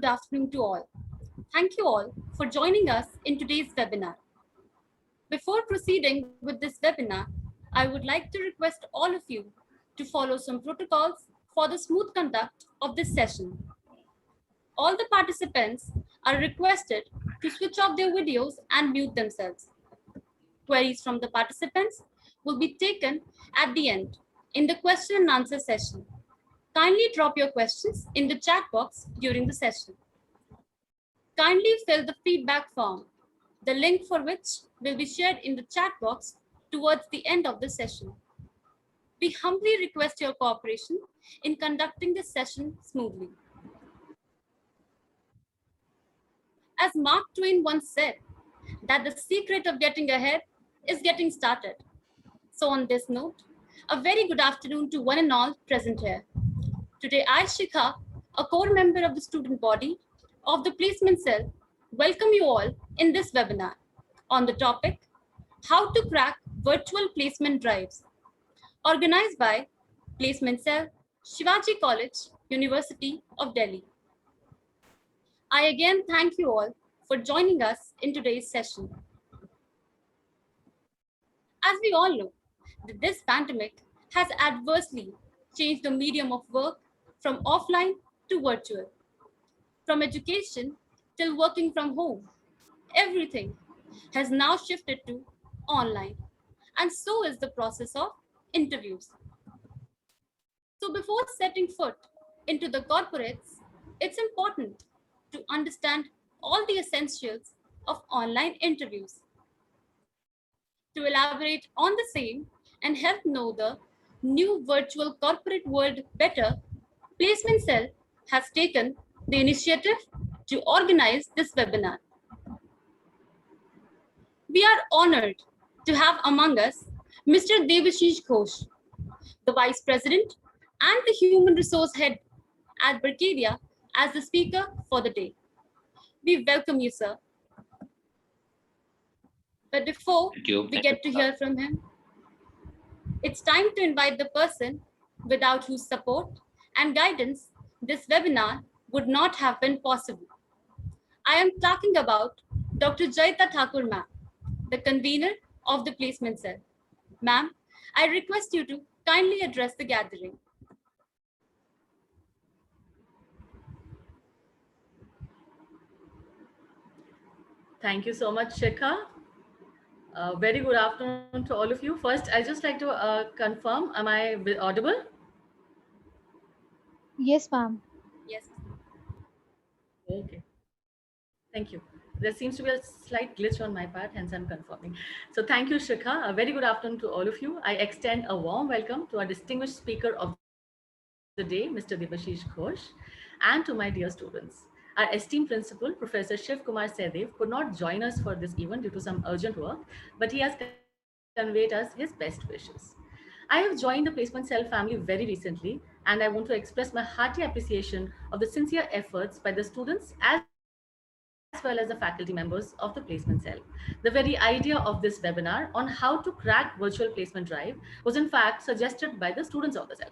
good afternoon to all. Thank you all for joining us in today's webinar. Before proceeding with this webinar, I would like to request all of you to follow some protocols for the smooth conduct of this session. All the participants are requested to switch off their videos and mute themselves. Queries from the participants will be taken at the end in the question and answer session. Kindly drop your questions in the chat box during the session. Kindly fill the feedback form, the link for which will be shared in the chat box towards the end of the session. We humbly request your cooperation in conducting this session smoothly. As Mark Twain once said, that the secret of getting ahead is getting started. So on this note, a very good afternoon to one and all present here. Today, I, Shikha, a core member of the student body of the Placement Cell, welcome you all in this webinar on the topic, How to Crack Virtual Placement Drives, organized by Placement Cell, Shivaji College, University of Delhi. I again thank you all for joining us in today's session. As we all know, this pandemic has adversely changed the medium of work from offline to virtual. From education till working from home, everything has now shifted to online, and so is the process of interviews. So before setting foot into the corporates, it's important to understand all the essentials of online interviews. To elaborate on the same and help know the new virtual corporate world better, Placement Cell has taken the initiative to organize this webinar. We are honored to have among us Mr. Debashish Ghosh, the Vice President and the Human Resource Head at Berkadia, as the speaker for the day. We welcome you, sir. But before we get to hear from him, it's time to invite the person without whose support and guidance this webinar would not have been possible. I am talking about Dr. Jaita Thakur ma'am, the convener of the Placement Cell. Ma'am, I request you to kindly address the gathering. Thank you so much, Shikha. Very good afternoon to all of you. First, I just like to confirm, am I audible? Yes, ma'am. Yes. Okay. Thank you. There seems to be a slight glitch on my part, hence I'm confirming. So thank you, Shikha. A very good afternoon to all of you. I extend a warm welcome to our distinguished speaker of the day, Mr. Debashish Ghosh, and to my dear students. Our esteemed principal, Professor Shiv Kumar Sehdev, could not join us for this event due to some urgent work, but he has conveyed us his best wishes. I have joined the Placement Cell family very recently, and I want to express my hearty appreciation of the sincere efforts by the students as well as the faculty members of the Placement Cell. The very idea of this webinar on how to crack virtual placement drive was in fact suggested by the students of the cell.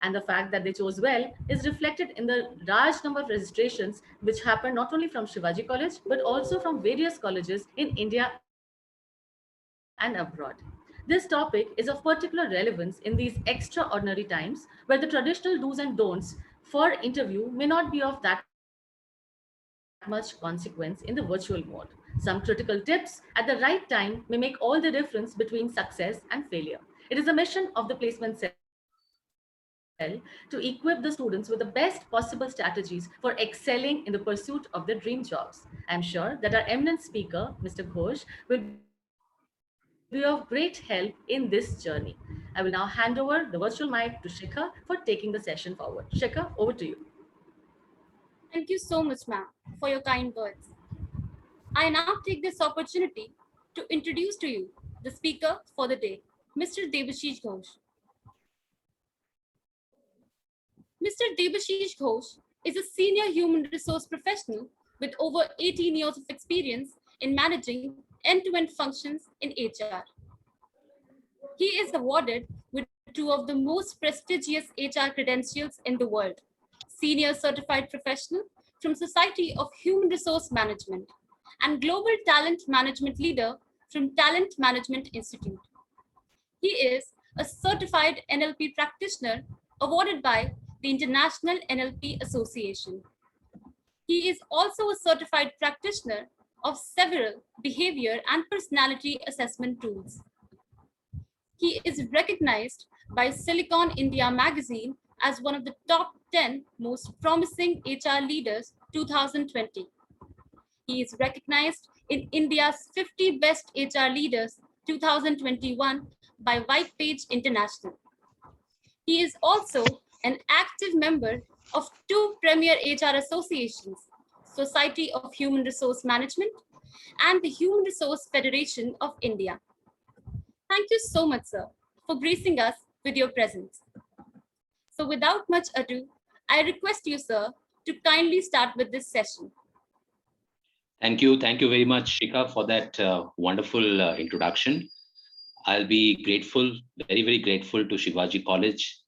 And the fact that they chose well is reflected in the large number of registrations which happened not only from Shivaji College, but also from various colleges in India and abroad. This topic is of particular relevance in these extraordinary times where the traditional do's and don'ts for interview may not be of that much consequence in the virtual mode. Some critical tips at the right time may make all the difference between success and failure. It is the mission of the Placement Cell to equip the students with the best possible strategies for excelling in the pursuit of their dream jobs. I'm sure that our eminent speaker, Mr. Ghosh, will be of great help in this journey. I will now hand over the virtual mic to Shikha for taking the session forward. Shikha, over to you. Thank you so much, ma'am, for your kind words. I now take this opportunity to introduce to you the speaker for the day, Mr. Debashish Ghosh. Mr. Debashish Ghosh is a senior human resource professional with over 18 years of experience in managing end-to-end functions in HR. He is awarded with two of the most prestigious HR credentials in the world, Senior Certified Professional from Society of Human Resource Management, and Global Talent Management Leader from Talent Management Institute. He is a certified NLP practitioner awarded by the International NLP Association. He is also a certified practitioner of several behavior and personality assessment tools. He is recognized by Silicon India magazine as one of the top 10 most promising HR leaders 2020. He is recognized in India's 50 Best HR Leaders 2021 by Whitepage International. He is also an active member of two premier HR associations, Society of Human Resource Management and the Human Resource Federation of India. Thank you so much, sir, for gracing us with your presence. So without much ado, I request you, sir, to kindly start with this session. Thank you. Thank you very much, Shika, for that wonderful introduction. I'll be grateful, very, very grateful to Shivaji College,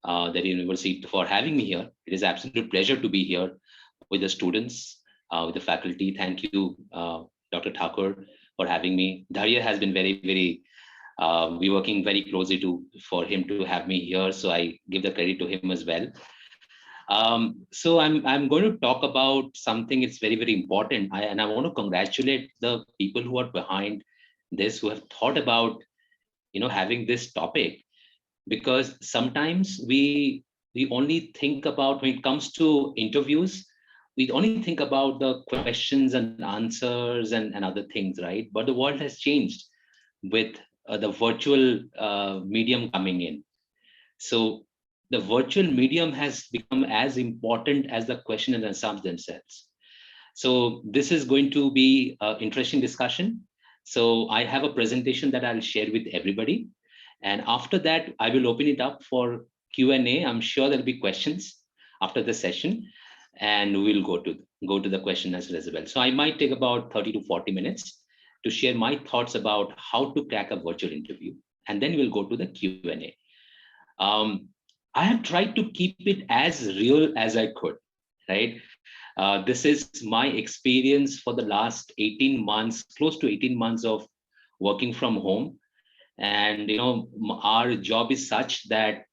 the university, for having me here. It is an absolute pleasure to be here with the students, with the faculty. Thank you, Dr. Thakur, for having me. Dharya has been very, very, we're working very closely for him to have me here. So I give the credit to him as well. So I'm going to talk about something. It's very, very important. And I want to congratulate the people who are behind this, who have thought about, having this topic, because sometimes we only think about, when it comes to interviews, we only think about the questions and answers and other things, right? But the world has changed with the virtual medium coming in. So the virtual medium has become as important as the question and answers themselves. So this is going to be an interesting discussion. So I have a presentation that I'll share with everybody. And after that, I will open it up for Q&A. I'm sure there'll be questions after the session, and we'll go to the question as well. So I might take about 30 to 40 minutes to share my thoughts about how to crack a virtual interview. And then we'll go to the Q&A. I have tried to keep it as real as I could, right? This is my experience for the last 18 months, close to 18 months of working from home. And, our job is such that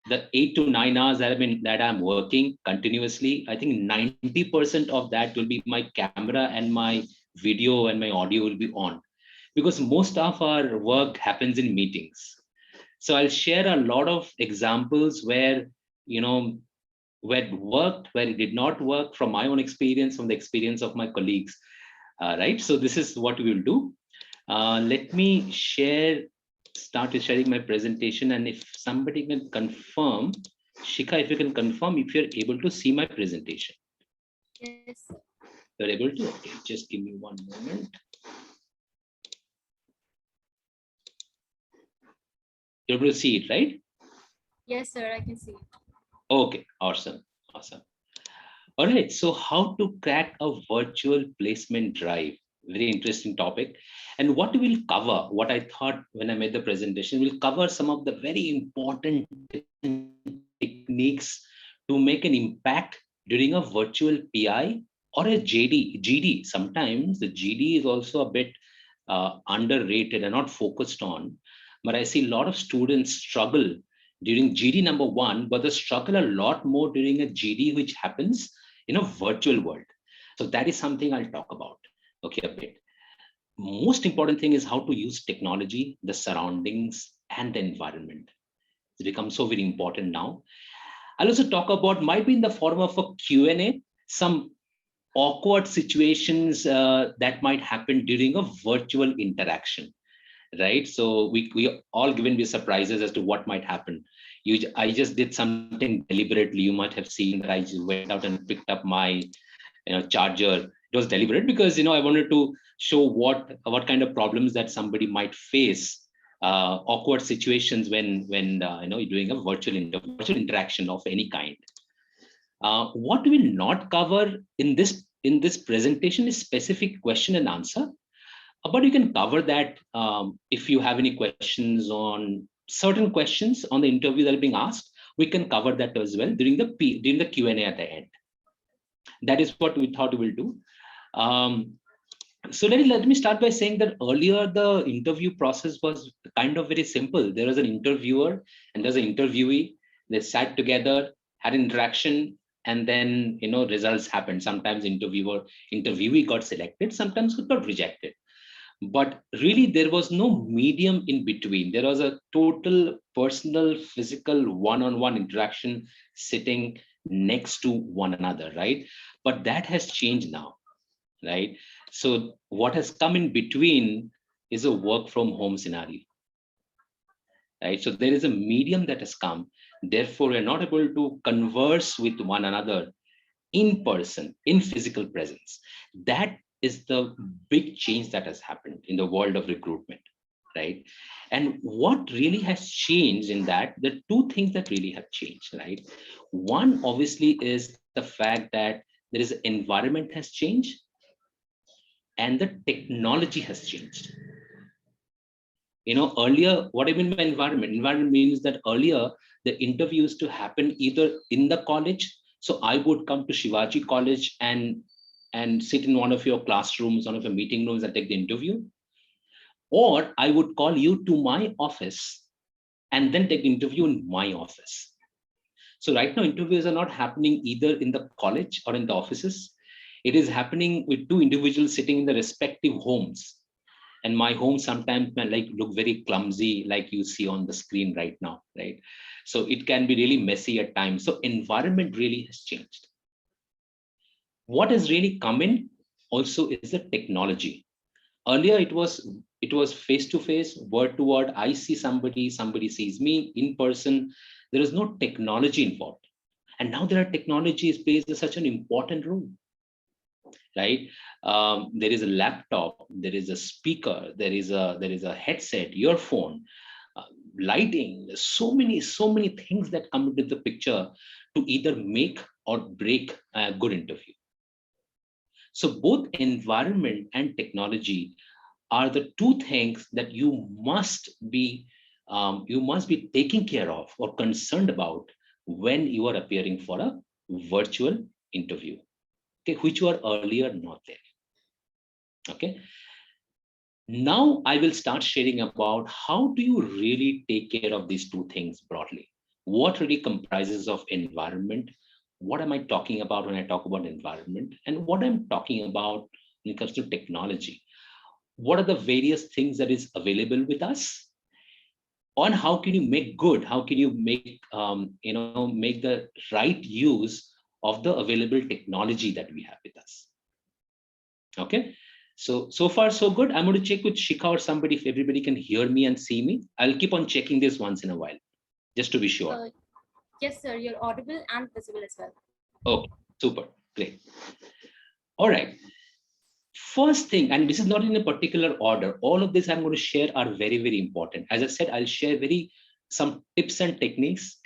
the 8 to 9 hours that I'm working continuously, I think 90% of that will be my camera and my video and my audio will be on, because most of our work happens in meetings. So I'll share a lot of examples where, where it worked, where it did not work, from my own experience, from the experience of my colleagues, right? So this is what we will do. Let me start with sharing my presentation. And if somebody can confirm, Shika, if you can confirm if you're able to see my presentation. Yes, sir. You're able to? Okay, just give me one moment. You're able to see it, right? Yes, sir, I can see it. Okay, awesome. All right, so how to crack a virtual placement drive? Very interesting topic. And what we'll cover, what I thought when I made the presentation, we'll cover some of the very important techniques to make an impact during a virtual PI or a GD. Sometimes the GD is also a bit underrated and not focused on. But I see a lot of students struggle during GD number one, but they struggle a lot more during a GD, which happens in a virtual world. So that is something I'll talk about, okay, a bit. Most important thing is how to use technology, the surroundings, and the environment. It's become so very important now. I'll also talk about, might be in the form of a Q&A, some awkward situations that might happen during a virtual interaction, right? So we all given be surprises as to what might happen. I just did something deliberately. You might have seen that I just went out and picked up my charger. It was deliberate because I wanted to show what kind of problems that somebody might face, awkward situations when you're doing a virtual interaction of any kind. What we will not cover in this presentation is specific question and answer, but you can cover that if you have any questions on certain questions on the interview that are being asked, we can cover that as well during the Q&A at the end. That is what we thought we will do. So let me start by saying that earlier the interview process was kind of very simple. There was an interviewer and there's an interviewee. They sat together, had interaction, and then results happened. Sometimes interviewee got selected, sometimes it got rejected. But really there was no medium in between. There was a total personal, physical, one-on-one interaction sitting next to one another, right? But that has changed now, right? So what has come in between is a work from home scenario, right? So there is a medium that has come. Therefore, we're not able to converse with one another in person, in physical presence. That is the big change that has happened in the world of recruitment, right? And what really has changed in that, the two things that really have changed, right? One obviously is the fact that there is environment has changed and the technology has changed. Earlier, what I mean by environment means that earlier the interview used to happen either in the college. So I would come to Shivaji College and sit in one of your classrooms, one of your meeting rooms and take the interview. Or I would call you to my office and then take the interview in my office. So right now, interviews are not happening either in the college or in the offices. It is happening with two individuals sitting in the respective homes. And my home sometimes may look very clumsy, like you see on the screen right now, right? So it can be really messy at times. So environment really has changed. What has really come in also is the technology. Earlier it was face to face, word to word. I see somebody, somebody sees me in person. There is no technology involved. And now there are technologies plays such an important role, right? There is a laptop, there is a speaker, there is a headset, earphone, uh, lighting. There's so many things that come into the picture to either make or break a good interview. So both environment and technology are the two things that you must be taking care of or concerned about when you are appearing for a virtual interview, okay, which were earlier not there. Okay, now I will start sharing about how do you really take care of these two things broadly. What really comprises of environment? What am I talking about when I talk about environment? And what I'm talking about when it comes to technology? What are the various things that is available with us? On how can you make good? How can you make the right use of the available technology that we have with us? Okay. So far so good. I'm going to check with Shikha or somebody if everybody can hear me and see me. I'll keep on checking this once in a while, just to be sure. Yes, sir, you're audible and visible as well. Okay, super, great. All right. First thing, and this is not in a particular order, all of this I'm going to share are very, very important. As I said, I'll share some tips and techniques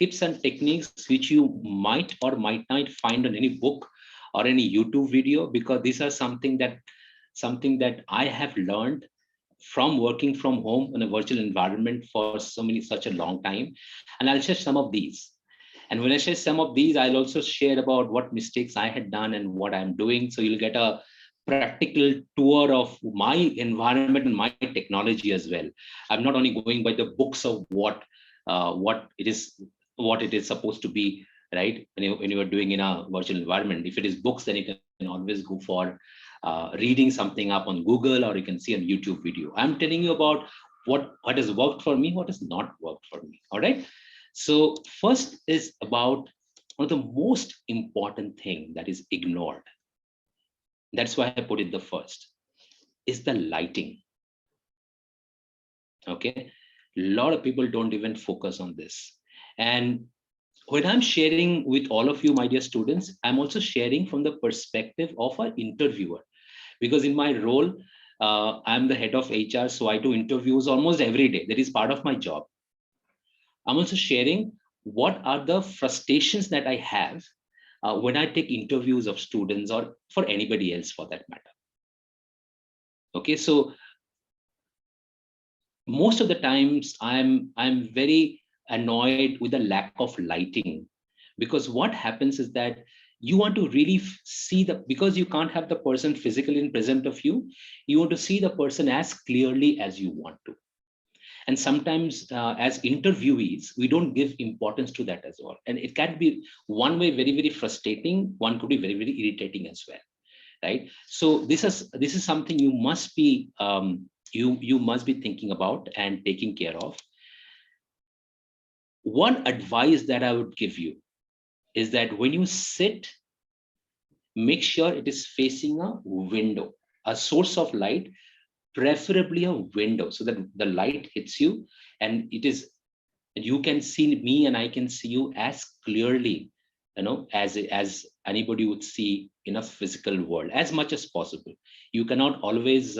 which you might or might not find on any book or any YouTube video, because these are something that I have learned from working from home in a virtual environment for such a long time. And I'll share some of these. And when I share some of these, I'll also share about what mistakes I had done and what I'm doing. So you'll get a practical tour of my environment and my technology as well. I'm not only going by the books of what it is supposed to be, right? When you are doing in a virtual environment, if it is books, then you can always go for reading something up on Google, or you can see a YouTube video. I'm telling you about what has worked for me, what has not worked for me. All right. So first is about one of the most important thing that is ignored. That's why I put it the first, is the lighting. Okay. A lot of people don't even focus on this. And when I'm sharing with all of you, my dear students, I'm also sharing from the perspective of an interviewer, because in my role, I'm the head of HR. So I do interviews almost every day. That is part of my job. I'm also sharing what are the frustrations that I have when I take interviews of students or for anybody else for that matter. Okay, so most of the times I'm very annoyed with the lack of lighting, because what happens is that you want to really see the, because you can't have the person physically in present of you, you want to see the person as clearly as you want to. And sometimes as interviewees, we don't give importance to that as well, and it can be one way very, very frustrating, one could be very, very irritating as well, right? So this is something you must be you must be thinking about and taking care of. One advice that I would give you is that when you sit, make sure it is facing a window, a source of light, preferably a window, so that the light hits you and it is, you can see me and I can see you as clearly, as anybody would see in a physical world, as much as possible. You cannot always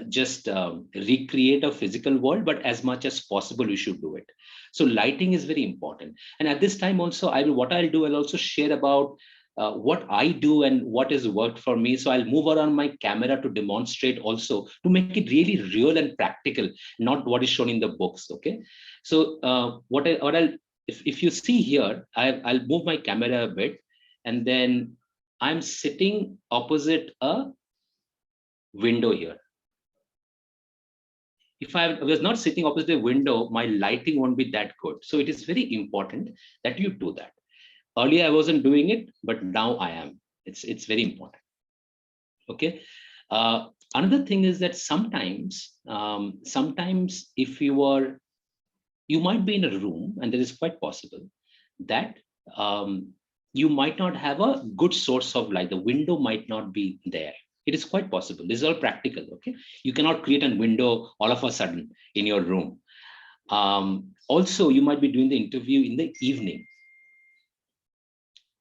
just recreate a physical world, but as much as possible you should do it. So lighting is very important. And at this time also, what I'll do, I'll also share about what I do and what has worked for me. So I'll move around my camera to demonstrate also, to make it really real and practical, not what is shown in the books. Okay. So what I'll, if you see here, I'll move my camera a bit, and then I'm sitting opposite a window here. If I was not sitting opposite a window, my lighting won't be that good. So it is very important that you do that. Earlier I wasn't doing it, but now I am. It's very important. Okay. Another thing is that sometimes if you might be in a room, and it is quite possible that you might not have a good source of light. The window might not be there. It is quite possible. This is all practical. Okay. You cannot create a window all of a sudden in your room. Also, you might be doing the interview in the evening.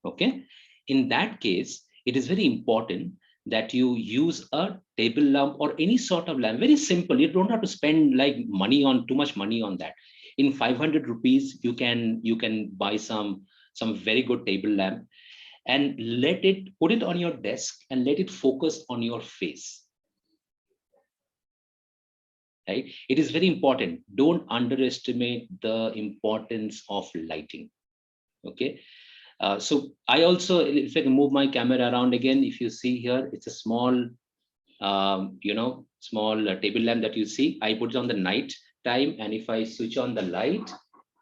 Okay. In that case, it is very important that you use a table lamp or any sort of lamp. Very simple. You don't have to spend like too much money on that. In 500 rupees, you can buy some very good table lamp, and put it on your desk and let it focus on your face. Right? It is very important. Don't underestimate the importance of lighting. Okay. So I also, if I can move my camera around again, if you see here, it's a small, small table lamp that you see. I put it on the night time, and if I switch on the light,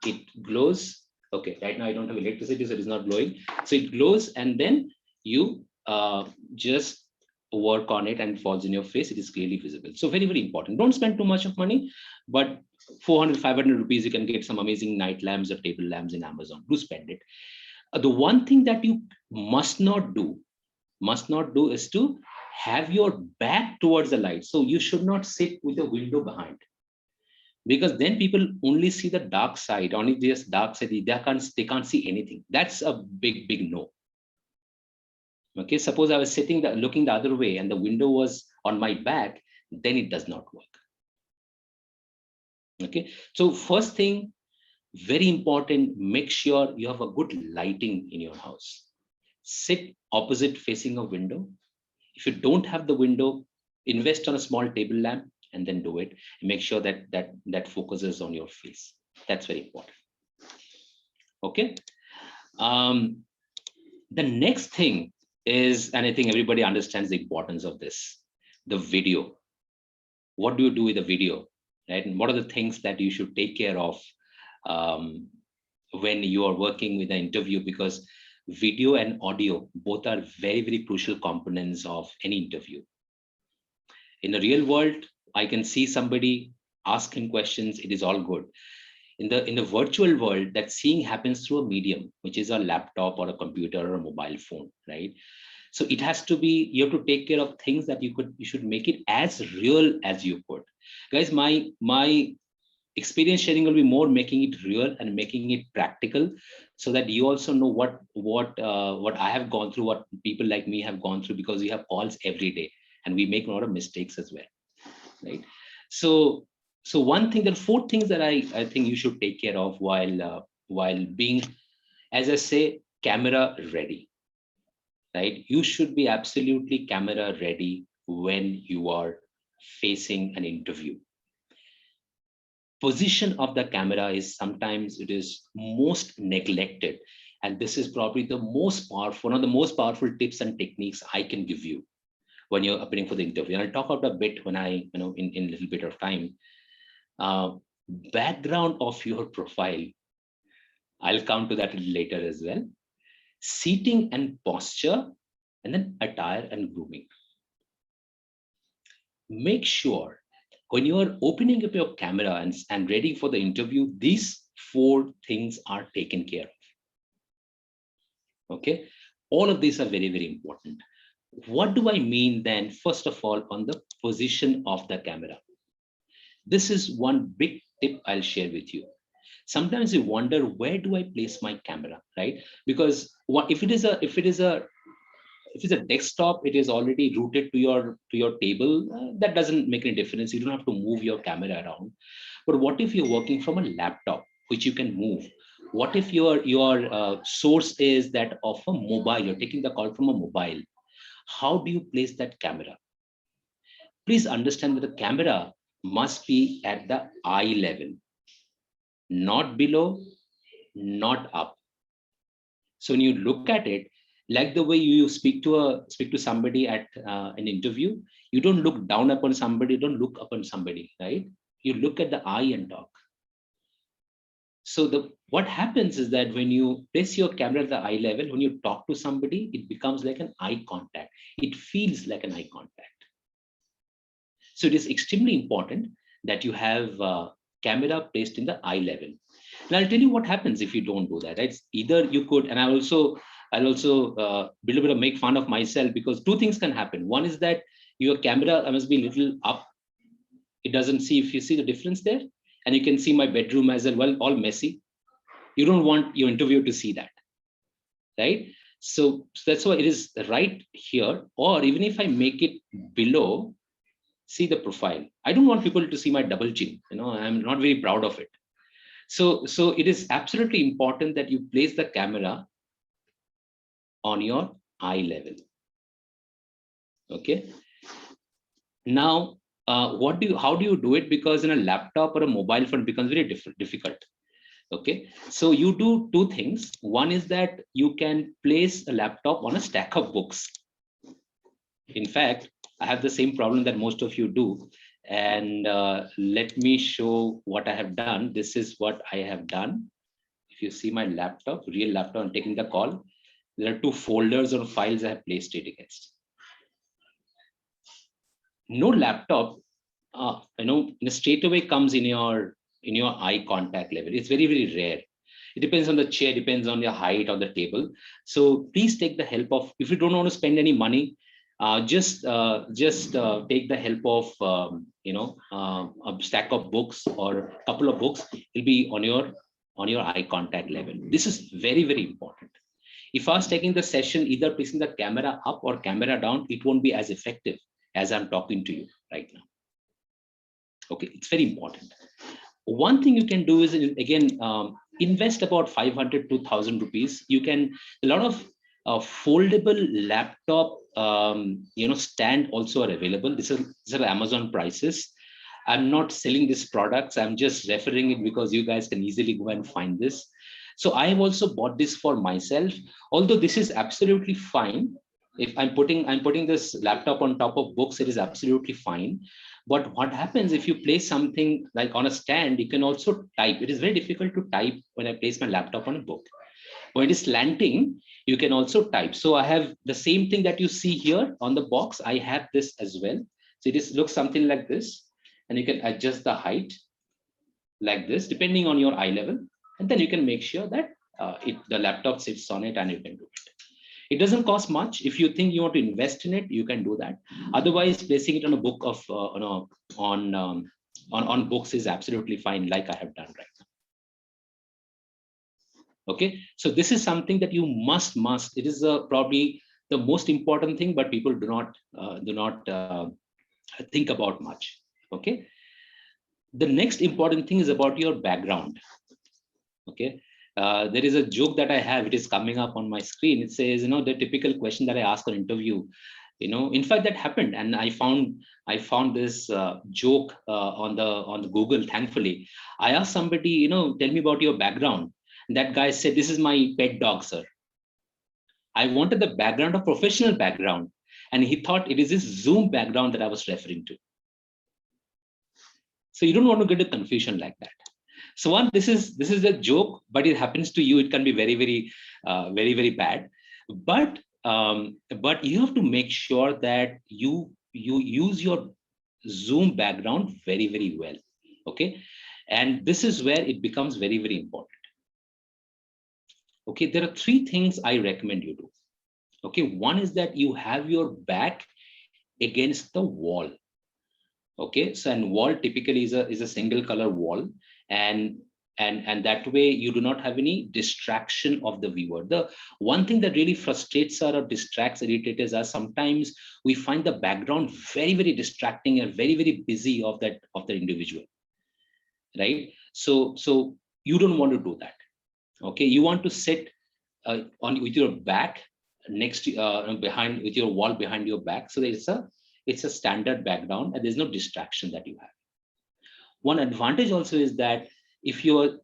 it glows. Okay, right now I don't have electricity, so it is not glowing. So it glows, and then you just work on it and it falls in your face. It is clearly visible. So very, very important. Don't spend too much of money, but 400, 500 rupees, you can get some amazing night lamps or table lamps in Amazon. Do spend it. The one thing that you must not do is to have your back towards the light. So you should not sit with the window behind, because then people only see the dark side, only just dark side. They can't see anything. That's a big, big no. Okay, suppose I was looking the other way and the window was on my back, then it does not work. Okay, so first thing, very important, make sure you have a good lighting in your house. Sit opposite facing a window. If you don't have the window, invest on a small table lamp and then do it. And make sure that focuses on your face. That's very important. Okay. The next thing is, and I think everybody understands the importance of this, the video. What do you do with the video, right? And what are the things that you should take care of when you are working with an interview? Because video and audio both are very, very crucial components of any interview. In the real world, I can see somebody, ask him questions, it is all good. In the virtual world, that seeing happens through a medium, which is a laptop or a computer or a mobile phone, right? So it has to be, you have to take care of things that you should make it as real as you could. Guys, my experience sharing will be more making it real and making it practical, so that you also know what I have gone through, what people like me have gone through, because we have calls every day and we make a lot of mistakes as well, right? So one thing, there are four things that I think you should take care of while being, as I say, camera ready, right? You should be absolutely camera ready when you are facing an interview. Position of the camera is sometimes it is most neglected, and this is probably the most powerful, one of the most powerful tips and techniques I can give you when you're appearing for the interview. And I'll talk about a bit when I, in a little bit of time. uh, Background of your profile, I'll come to that a little later as well. Seating and posture, and then attire and grooming. Make sure when you are opening up your camera and ready for the interview, these four things are taken care of. Okay, all of these are very, very important. What do I mean then? First of all, on the position of the camera, this is one big tip I'll share with you. Sometimes you wonder, where do I place my camera, right? Because what if it is a if it's a desktop, it is already rooted to your table. That doesn't make any difference. You don't have to move your camera around. But what if you're working from a laptop, which you can move? What if your source is that of a mobile? You're taking the call from a mobile. How do you place that camera? Please understand that the camera must be at the eye level, not below, not up. So when you look at it, like the way you speak to somebody at an interview, you don't look down upon somebody, don't look upon somebody, right? You look at the eye and talk. So the what happens is that when you place your camera at the eye level, when you talk to somebody, it becomes like an eye contact. It feels like an eye contact. So it is extremely important that you have camera placed in the eye level. And I'll tell you what happens if you don't do that. Right? Either you could, and I'll also be a little bit of make fun of myself, because two things can happen. One is that your camera must be a little up. It doesn't see, if you see the difference there, and you can see my bedroom as well, all messy. You don't want your interviewer to see that, right? So that's why it is right here. Or even if I make it below, see the profile. I don't want people to see my double chin. I'm not very proud of it. So it is absolutely important that you place the camera on your eye level. Okay. Now, how do you do it? Because in a laptop or a mobile phone, it becomes very difficult. Okay. So you do two things. One is that you can place a laptop on a stack of books. In fact, I have the same problem that most of you do. And let me show what I have done. This is what I have done. If you see my laptop, real laptop, I'm taking the call. There are two folders or files I have placed it against. No laptop, straight away comes in your eye contact level. It's very, very rare. It depends on the chair, depends on your height on the table. So please take the help of, if you don't want to spend any money, just take the help of a stack of books or a couple of books. It'll be on your eye contact level. This is very, very important. If I was taking the session either placing the camera up or camera down, it won't be as effective as I'm talking to you right now. Okay, it's very important. One thing you can do is, again, invest about 500 to 1,000 rupees. You can, a lot of foldable laptop stand also are available. These are Amazon prices. I'm not selling these products, I'm just referring it because you guys can easily go and find this. So I have also bought this for myself, although this is absolutely fine. If I'm putting this laptop on top of books, it is absolutely fine. But what happens if you place something like on a stand, you can also type. It is very difficult to type when I place my laptop on a book. When it is slanting, you can also type. So I have the same thing that you see here on the box. I have this as well. So it looks something like this, and you can adjust the height like this, depending on your eye level. And then you can make sure that the laptop sits on it and you can do it. It doesn't cost much. If you think you want to invest in it, you can do that. Otherwise, placing it on a book of on books is absolutely fine, like I have done right now. Okay, so this is something that you must. It is probably the most important thing, but people do not think about much. Okay, the next important thing is about your background. Okay. There is a joke that I have, it is coming up on my screen. It says, the typical question that I ask on interview, In fact, that happened, and I found this joke on the Google. Thankfully, I asked somebody, tell me about your background. And that guy said, this is my pet dog, sir. I wanted the background, a professional background, and he thought it is this Zoom background that I was referring to. So you don't want to get a confusion like that. So one, this is a joke, but it happens to you. It can be very, very bad. But but you have to make sure that you use your Zoom background very well. Okay, and this is where it becomes very important. Okay, there are three things I recommend you do. Okay, one is that you have your back against the wall. Okay, so and wall typically is a single color wall, and and that way you do not have any distraction of the viewer. The one thing that really frustrates or distracts irritators are sometimes we find the background very distracting and very busy of the individual, right? So you don't want to do that. Okay, you want to sit on with your back next to behind, with your wall behind your back, so it's a standard background and there's no distraction that you have. One advantage also is that if you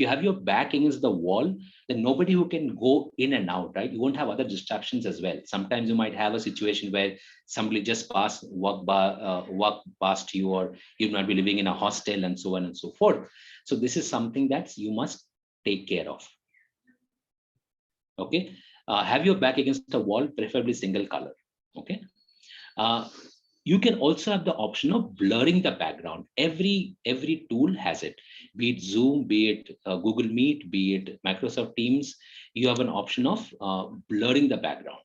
have your back against the wall, then nobody who can go in and out, right? You won't have other distractions as well. Sometimes you might have a situation where somebody just walk past you, or you might be living in a hostel and so on and so forth. So this is something that you must take care of. Okay, have your back against a wall, preferably single color. Okay, uh, you can also have the option of blurring the background. Every tool has it, be it Zoom, be it Google Meet, be it Microsoft Teams. You have an option of blurring the background.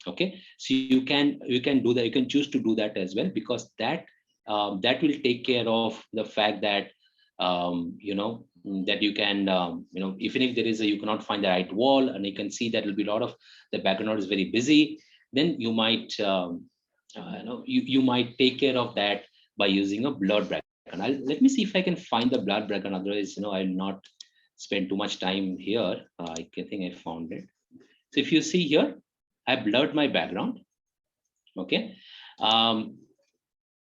Okay, so you can do that. You can choose to do that as well, because that will take care of the fact that that you can even if there is you cannot find the right wall, and you can see that will be a lot of the background is very busy, then you might you might take care of that by using a blurred background. Let me see if I can find the blurred background. Otherwise, I'll not spend too much time here. Think I found it. So if you see here, I blurred my background. Okay, um,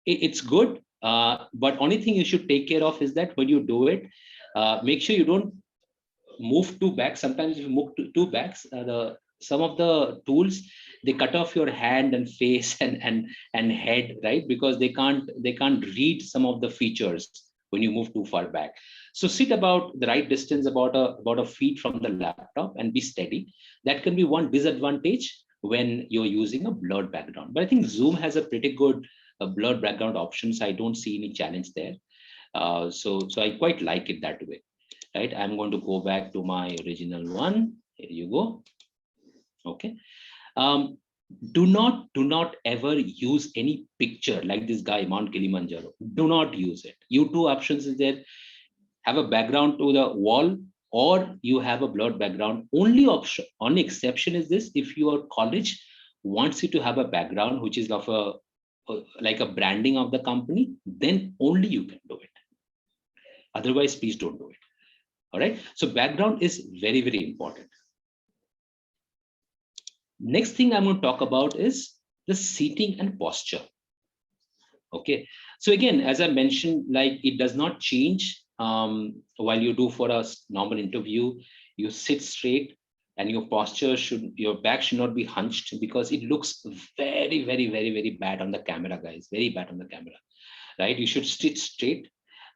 it's good, but only thing you should take care of is that when you do it, make sure you don't move too back. Sometimes if you move too back, the some of the tools, they cut off your hand and face and head, right? Because they can't read some of the features when you move too far back. So sit about the right distance, about a feet from the laptop, and be steady. That can be one disadvantage when you're using a blurred background. But I think Zoom has a pretty good blurred background options. I don't see any challenge there. So I quite like it that way. Right, I'm going to go back to my original one. Here you go. Okay, um, do not ever use any picture like this guy Mount Kilimanjaro. Do not use it. You two options is there: have a background to the wall, or you have a blurred background. Only exception is this: if your college wants you to have a background which is of like a branding of the company, then only you can do it. Otherwise, please don't do it. All right, so background is very important. Next thing I'm going to talk about is the seating and posture. Okay, so again, as I mentioned, like it does not change while you do for a normal interview. You sit straight, and your back should not be hunched, because it looks very bad on the camera, guys. Very bad on the camera, right? You should sit straight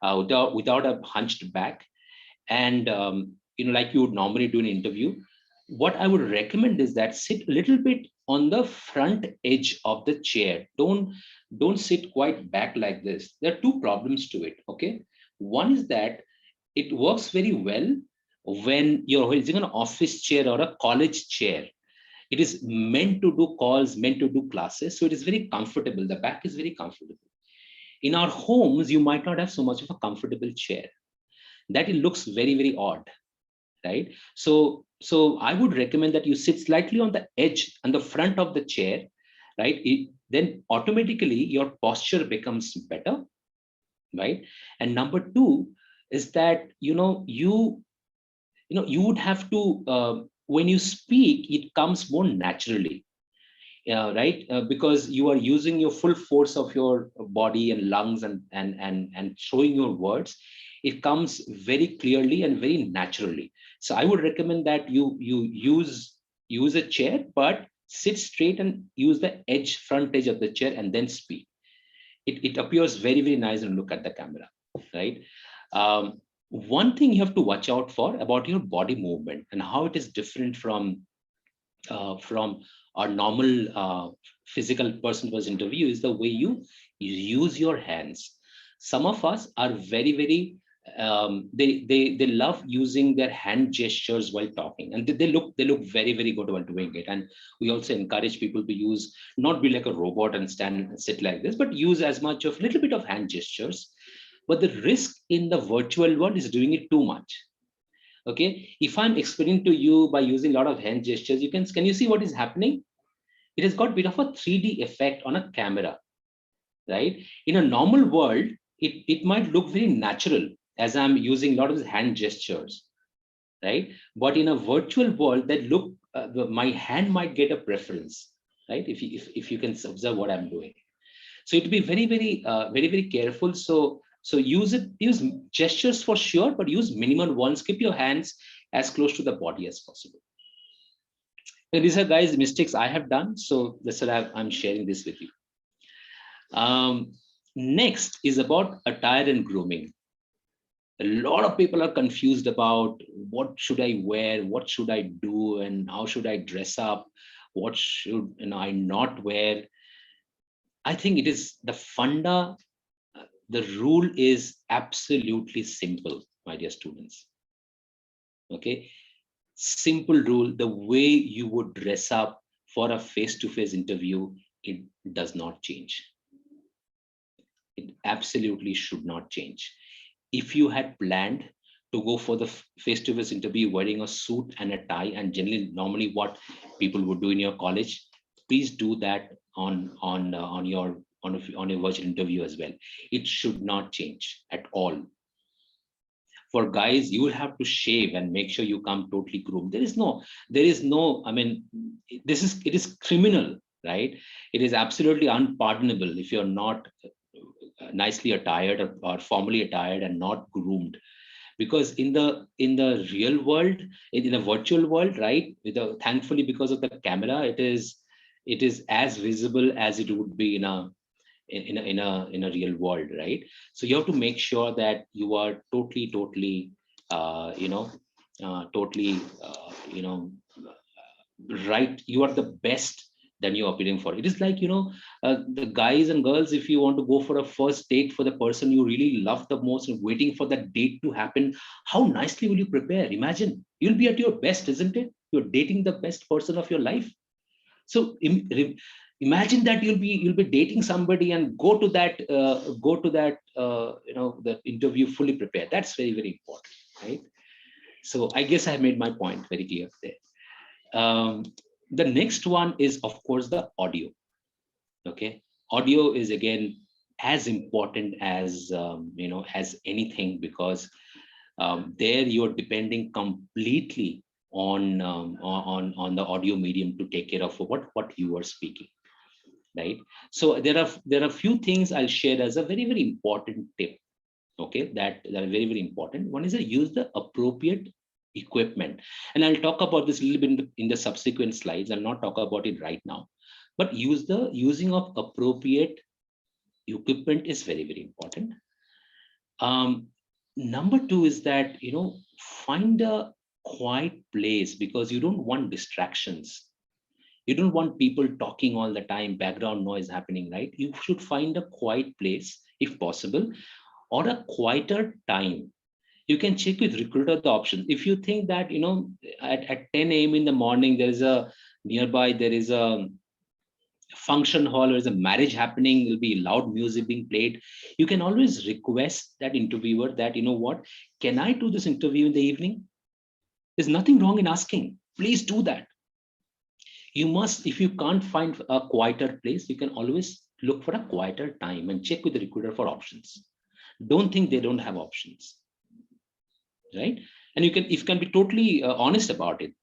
without a hunched back, and like you would normally do an interview. What I would recommend is that sit a little bit on the front edge of the chair. Don't sit quite back like this. There are two problems to it. Okay, one is that it works very well when you're using an office chair or a college chair. It is meant to do calls, meant to do classes, so it is very comfortable. The back is very comfortable. In our homes, you might not have so much of a comfortable chair. That it looks very odd, right? So I would recommend that you sit slightly on the edge and the front of the chair, right? Then automatically your posture becomes better, right? And number two is that you would have to when you speak, it comes more naturally. right? Because you are using your full force of your body and lungs, and showing your words. It comes very clearly and very naturally. So I would recommend that you use a chair, but sit straight and use the front edge of the chair and then speak. It appears very, very nice and look at the camera, right? One thing you have to watch out for about your body movement and how it is different from our normal physical person-to-person interview is the way you use your hands. Some of us are very, very they love using their hand gestures while talking, and they look very, very good while doing it. And we also encourage people to use, not be like a robot and stand and sit like this, but use as much of little bit of hand gestures. But the risk in the virtual world is doing it too much. Okay, if I'm explaining to you by using a lot of hand gestures, can you see what is happening? It has got a bit of a 3D effect on a camera, right? In a normal world, it might look very natural as I'm using a lot of hand gestures, right? But in a virtual world, that look, my hand might get a preference, right? If you can observe what I'm doing. So it be very, very, very, very careful. So use gestures for sure, but use minimal ones. Keep your hands as close to the body as possible. And these are, guys, mistakes I have done. So that's what I'm sharing this with you. Next is about attire and grooming. A lot of people are confused about what should I wear, what should I do, and how should I dress up, what should I not wear. I think it is the funda. The rule is absolutely simple, my dear students. Okay, simple rule. The way you would dress up for a face-to-face interview, it does not change. It absolutely should not change. If you had planned to go for the face-to-face interview wearing a suit and a tie, and generally normally what people would do in your college, please do that on your on a virtual interview as well. It should not change at all. For guys, you will have to shave and make sure you come totally groomed. There is no, I mean, it is criminal, right? It is absolutely unpardonable if you're not nicely attired, or formally attired and not groomed. Because in the real world, in a virtual world, right, thankfully, because of the camera, it is as visible as it would be in a real world, right? So you have to make sure that you are totally totally right. You are the best than you're appearing for. It is like, the guys and girls, if you want to go for a first date for the person you really love the most and waiting for that date to happen, how nicely will you prepare? Imagine, you'll be at your best, isn't it? You're dating the best person of your life. So imagine that you'll be dating somebody and go to that the interview fully prepared. That's very, very important, right? So I guess I made my point very clear there. The next one is, of course, the audio. Okay, audio is again as important as anything, because there you're depending completely on the audio medium to take care of what you are speaking, right? So there are few things I'll share as a very, very important tip. Okay, that are very, very important. One is to use the appropriate equipment, and I'll talk about this a little bit in the subsequent slides. I'll not talk about it right now, but using of appropriate equipment is very, very important. um, Number two is that, find a quiet place, because you don't want distractions. You don't want people talking all the time, background noise happening, right? You should find a quiet place if possible, or a quieter time. You can check with recruiter the options. If you think that, at 10 a.m. in the morning, there is a function hall, or is a marriage happening, there'll be loud music being played, you can always request that interviewer that, what, can I do this interview in the evening? There's nothing wrong in asking. Please do that. You must, if you can't find a quieter place, you can always look for a quieter time and check with the recruiter for options. Don't think they don't have options, right? And you can be totally honest about it.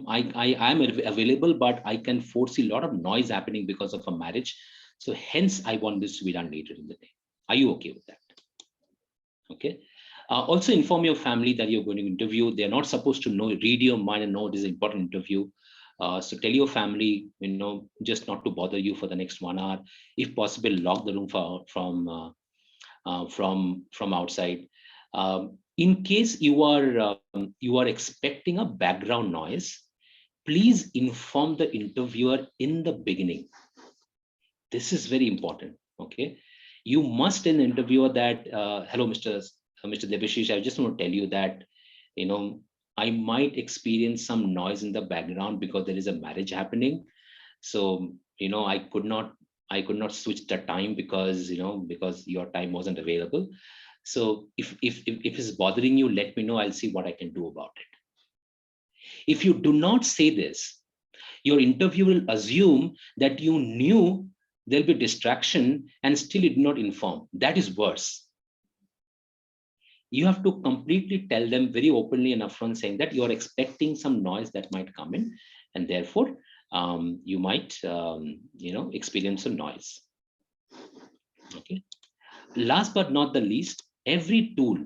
I am available, but I can foresee a lot of noise happening because of a marriage. So hence I want this to be done later in the day. Are you okay with that? Okay. Also inform your family that you're going to interview. They're not supposed to know, read your mind and know this is an important interview. So tell your family, just not to bother you for the next 1 hour. If possible, lock the room from outside. In case you are expecting a background noise, please inform the interviewer in the beginning. This is very important. Okay, you must tell the interviewer that, hello, Mr. Debashish, I just want to tell you that, you know, I might experience some noise in the background because there is a marriage happening. So, I could not switch the time because your time wasn't available. So if it's bothering you, let me know. I'll see what I can do about it. If you do not say this, your interview will assume that you knew there'll be distraction and still you did not inform. That is worse. You have to completely tell them very openly and upfront, saying that you're expecting some noise that might come in, and therefore you might experience some noise. Okay. Last but not the least, every tool,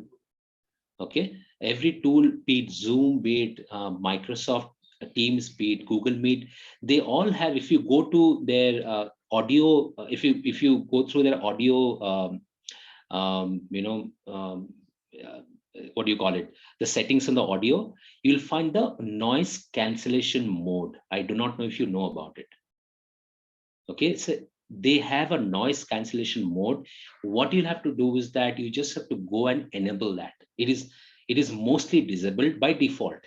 every tool, be it Zoom, be it Microsoft Teams, be it Google Meet, they all have, if you go to their audio, if you go through their audio, uh, what do you call it, the settings on the audio, you'll find the noise cancellation mode. I do not know if you know about it. Okay, so they have a noise cancellation mode. What you'll have to do is that you just have to go and enable that. It is mostly disabled by default.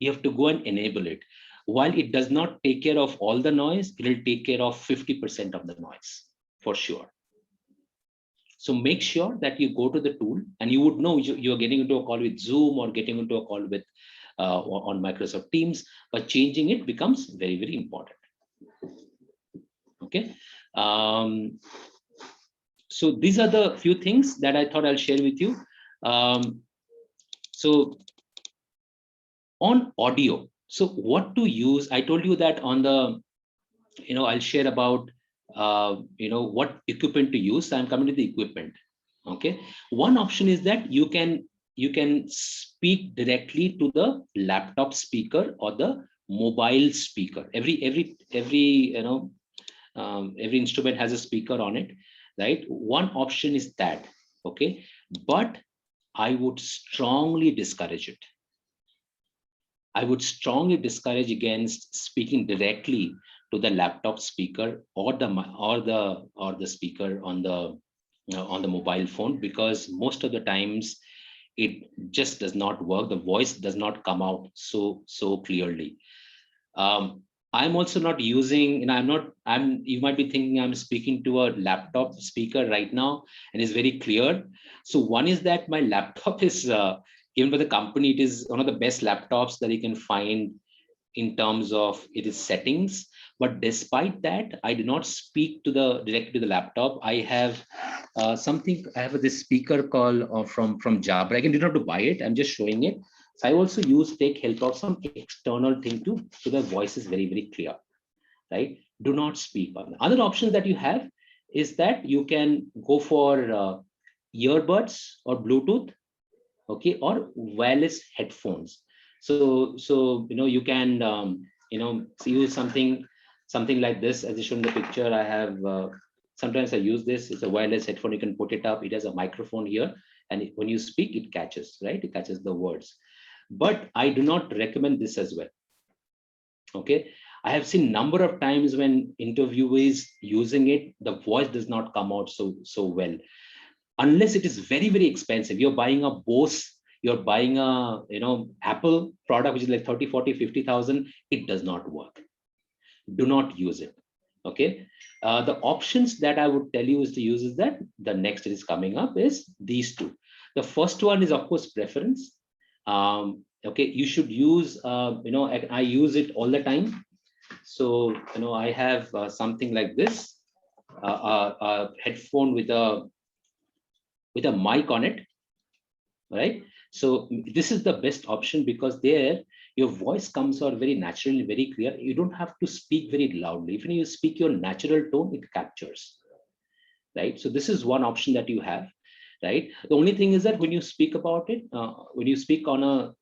You have to go and enable it. While it does not take care of all the noise, it will take care of 50% of the noise for sure. So make sure that you go to the tool, and you would know you're getting into a call with Zoom or getting into a call with on Microsoft Teams, but changing it becomes very, very important. Okay. So these are the few things that I thought I'll share with you. So on audio, so what to use, I told you that on the, I'll share about, what equipment to use. So I'm coming to the equipment. Okay. One option is that you can speak directly to the laptop speaker or the mobile speaker. Every instrument has a speaker on it, right? One option is that. Okay. But I would strongly discourage it. I would strongly discourage against speaking directly to the laptop speaker or the speaker on the mobile phone, because most of the times it just does not work. The voice does not come out so clearly. I'm also not using, you might be thinking I'm speaking to a laptop speaker right now, and it's very clear. So one is that my laptop is given by the company. It is one of the best laptops that you can find in terms of its settings. But despite that, I do not speak directly to the laptop. I have I have this speaker called from Jabra. I can do not to buy it. I'm just showing it. So I also take help of some external thing so the voice is very, very clear, right? Do not speak on. Other options that you have is that you can go for earbuds or Bluetooth, okay, or wireless headphones. So you can use something like this. As I shown in the picture, I have sometimes I use this. It's a wireless headphone. You can put it up. It has a microphone here, and when you speak, it catches, right? It catches the words. But I do not recommend this as well. Okay, I have seen number of times when interviewees using it, the voice does not come out so well, unless it is very, very expensive. You're buying a Bose, you're buying a Apple product which is like 30, 40, 50,000. It does not work. Do not use it. Okay. The options that I would tell you is to use is that the next is coming up is these two. The first one is, of course, preference. Okay, you should use, I use it all the time. So, I have something like this, a headphone with a mic on it, right? So this is the best option, because there your voice comes out very naturally, very clear. You don't have to speak very loudly. Even if you speak your natural tone, it captures, right? So this is one option that you have, right? The only thing is that when you speak about it, when you speak on a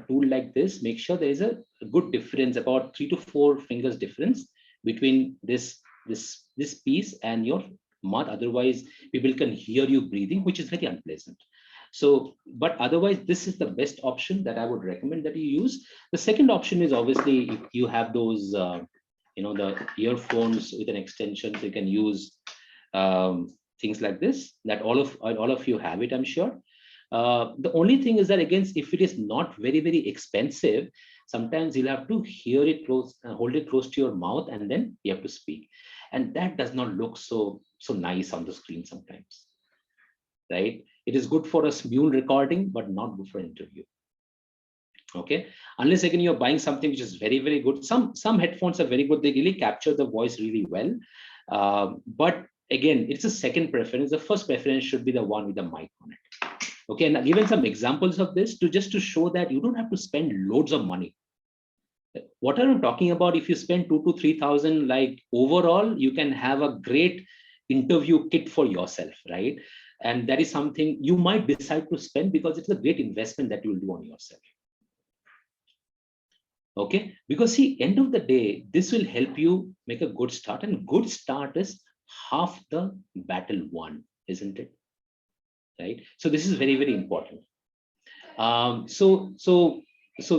tool like this, make sure there is a good difference, about 3 to 4 fingers difference between this piece and your mouth. Otherwise, people can hear you breathing, which is very unpleasant. So, but otherwise, this is the best option that I would recommend that you use. The second option is, obviously, if you have those, the earphones with an extension, so you can use things like this. That all of you have it, I'm sure. The only thing is that, again, if it is not very expensive, sometimes you'll have to hear it close, hold it close to your mouth, and then you have to speak, and that does not look so nice on the screen sometimes, right? It is good for a small recording, but not good for an interview. Okay, unless again you're buying something which is very good. Some headphones are very good, they really capture the voice really well. But again, it's a second preference. The first preference should be the one with the mic on it. Okay, and I've given some examples of this just to show that you don't have to spend loads of money. What are you talking about? If you spend 2 to 3 thousand, like overall, you can have a great interview kit for yourself, right? And that is something you might decide to spend, because it's a great investment that you will do on yourself. Okay, because see, end of the day, this will help you make a good start, and good start is half the battle won, isn't it? Right? So this is very important. So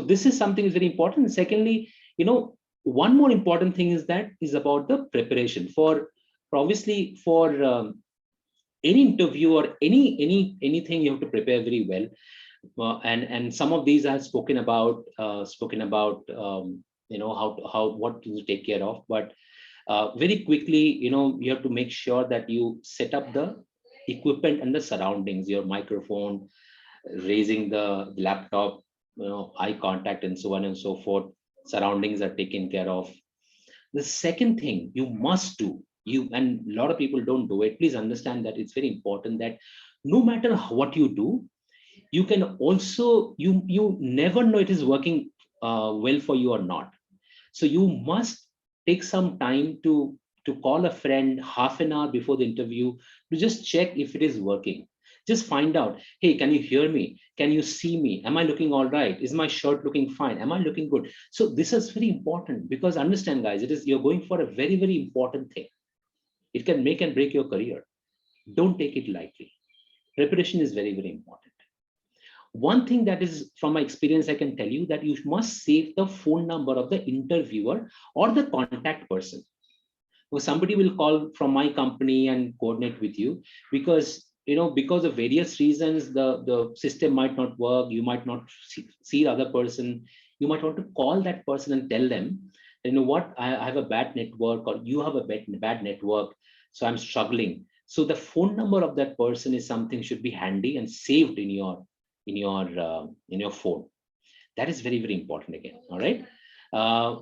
this is something is very important. And secondly, one more important thing is about the preparation for obviously for any interview or anything. You have to prepare very well. And some of these I've spoken about how what to take care of. But very quickly, you have to make sure that you set up the equipment and the surroundings, your microphone, raising the laptop, eye contact, and so on and so forth. Surroundings are taken care of. The second thing you must do, and a lot of people don't do it, please understand that it's very important that no matter what you do, you can also, you never know it is working well for you or not. So you must take some time to call a friend half an hour before the interview to just check if it is working. Just find out, hey, can you hear me? Can you see me? Am I looking all right? Is my shirt looking fine? Am I looking good? So this is very important, because understand, guys, you're going for a very important thing. It can make and break your career. Don't take it lightly. Preparation is very important. One thing that is from my experience, I can tell you that you must save the phone number of the interviewer or the contact person. So somebody will call from my company and coordinate with you, because because of various reasons, the system might not work. You might not see the other person. You might want to call that person and tell them, what, I have a bad network, or you have a bad network, so I'm struggling. So the phone number of that person is something should be handy and saved in your phone. That is very important again. All right. uh,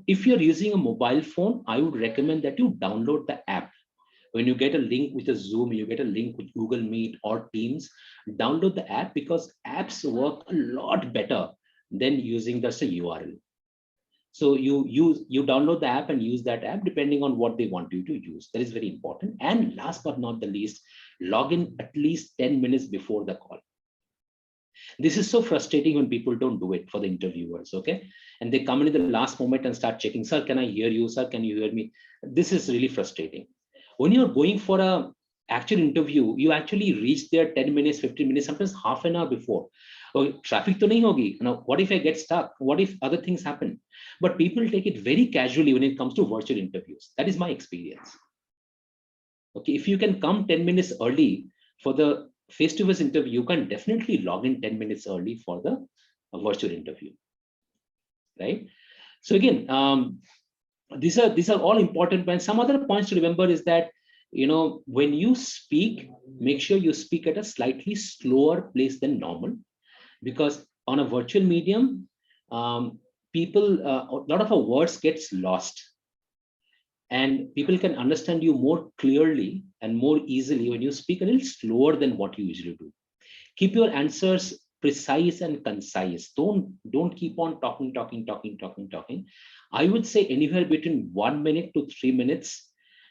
if you're using a mobile phone, I would recommend that you download the app. When you get a link with a Zoom, you get a link with Google Meet or Teams, download the app, because apps work a lot better than using just a URL. So you download the app and use that app depending on what they want you to use. That is very important. And last but not the least, log in at least 10 minutes before the call. This is so frustrating when people don't do it for the interviewers. Okay, and they come in the last moment and start checking, sir, can I hear you? Sir, can you hear me? This is really frustrating. When you're going for a actual interview, you actually reach there 10 minutes, 15 minutes, sometimes half an hour before. Oh, traffic to nahi hogi. Now, what if I get stuck? What if other things happen? But people take it very casually when it comes to virtual interviews. That is my experience. Okay, if you can come 10 minutes early for the face-to-face interview, you can definitely log in 10 minutes early for the virtual interview, right? So again, these are all important points. Some other points to remember is that, when you speak, make sure you speak at a slightly slower pace than normal, because on a virtual medium, people, a lot of our words gets lost, and people can understand you more clearly and more easily when you speak a little slower than what you usually do. Keep your answers precise and concise. Don't keep on talking. I would say anywhere between 1 minute to 3 minutes,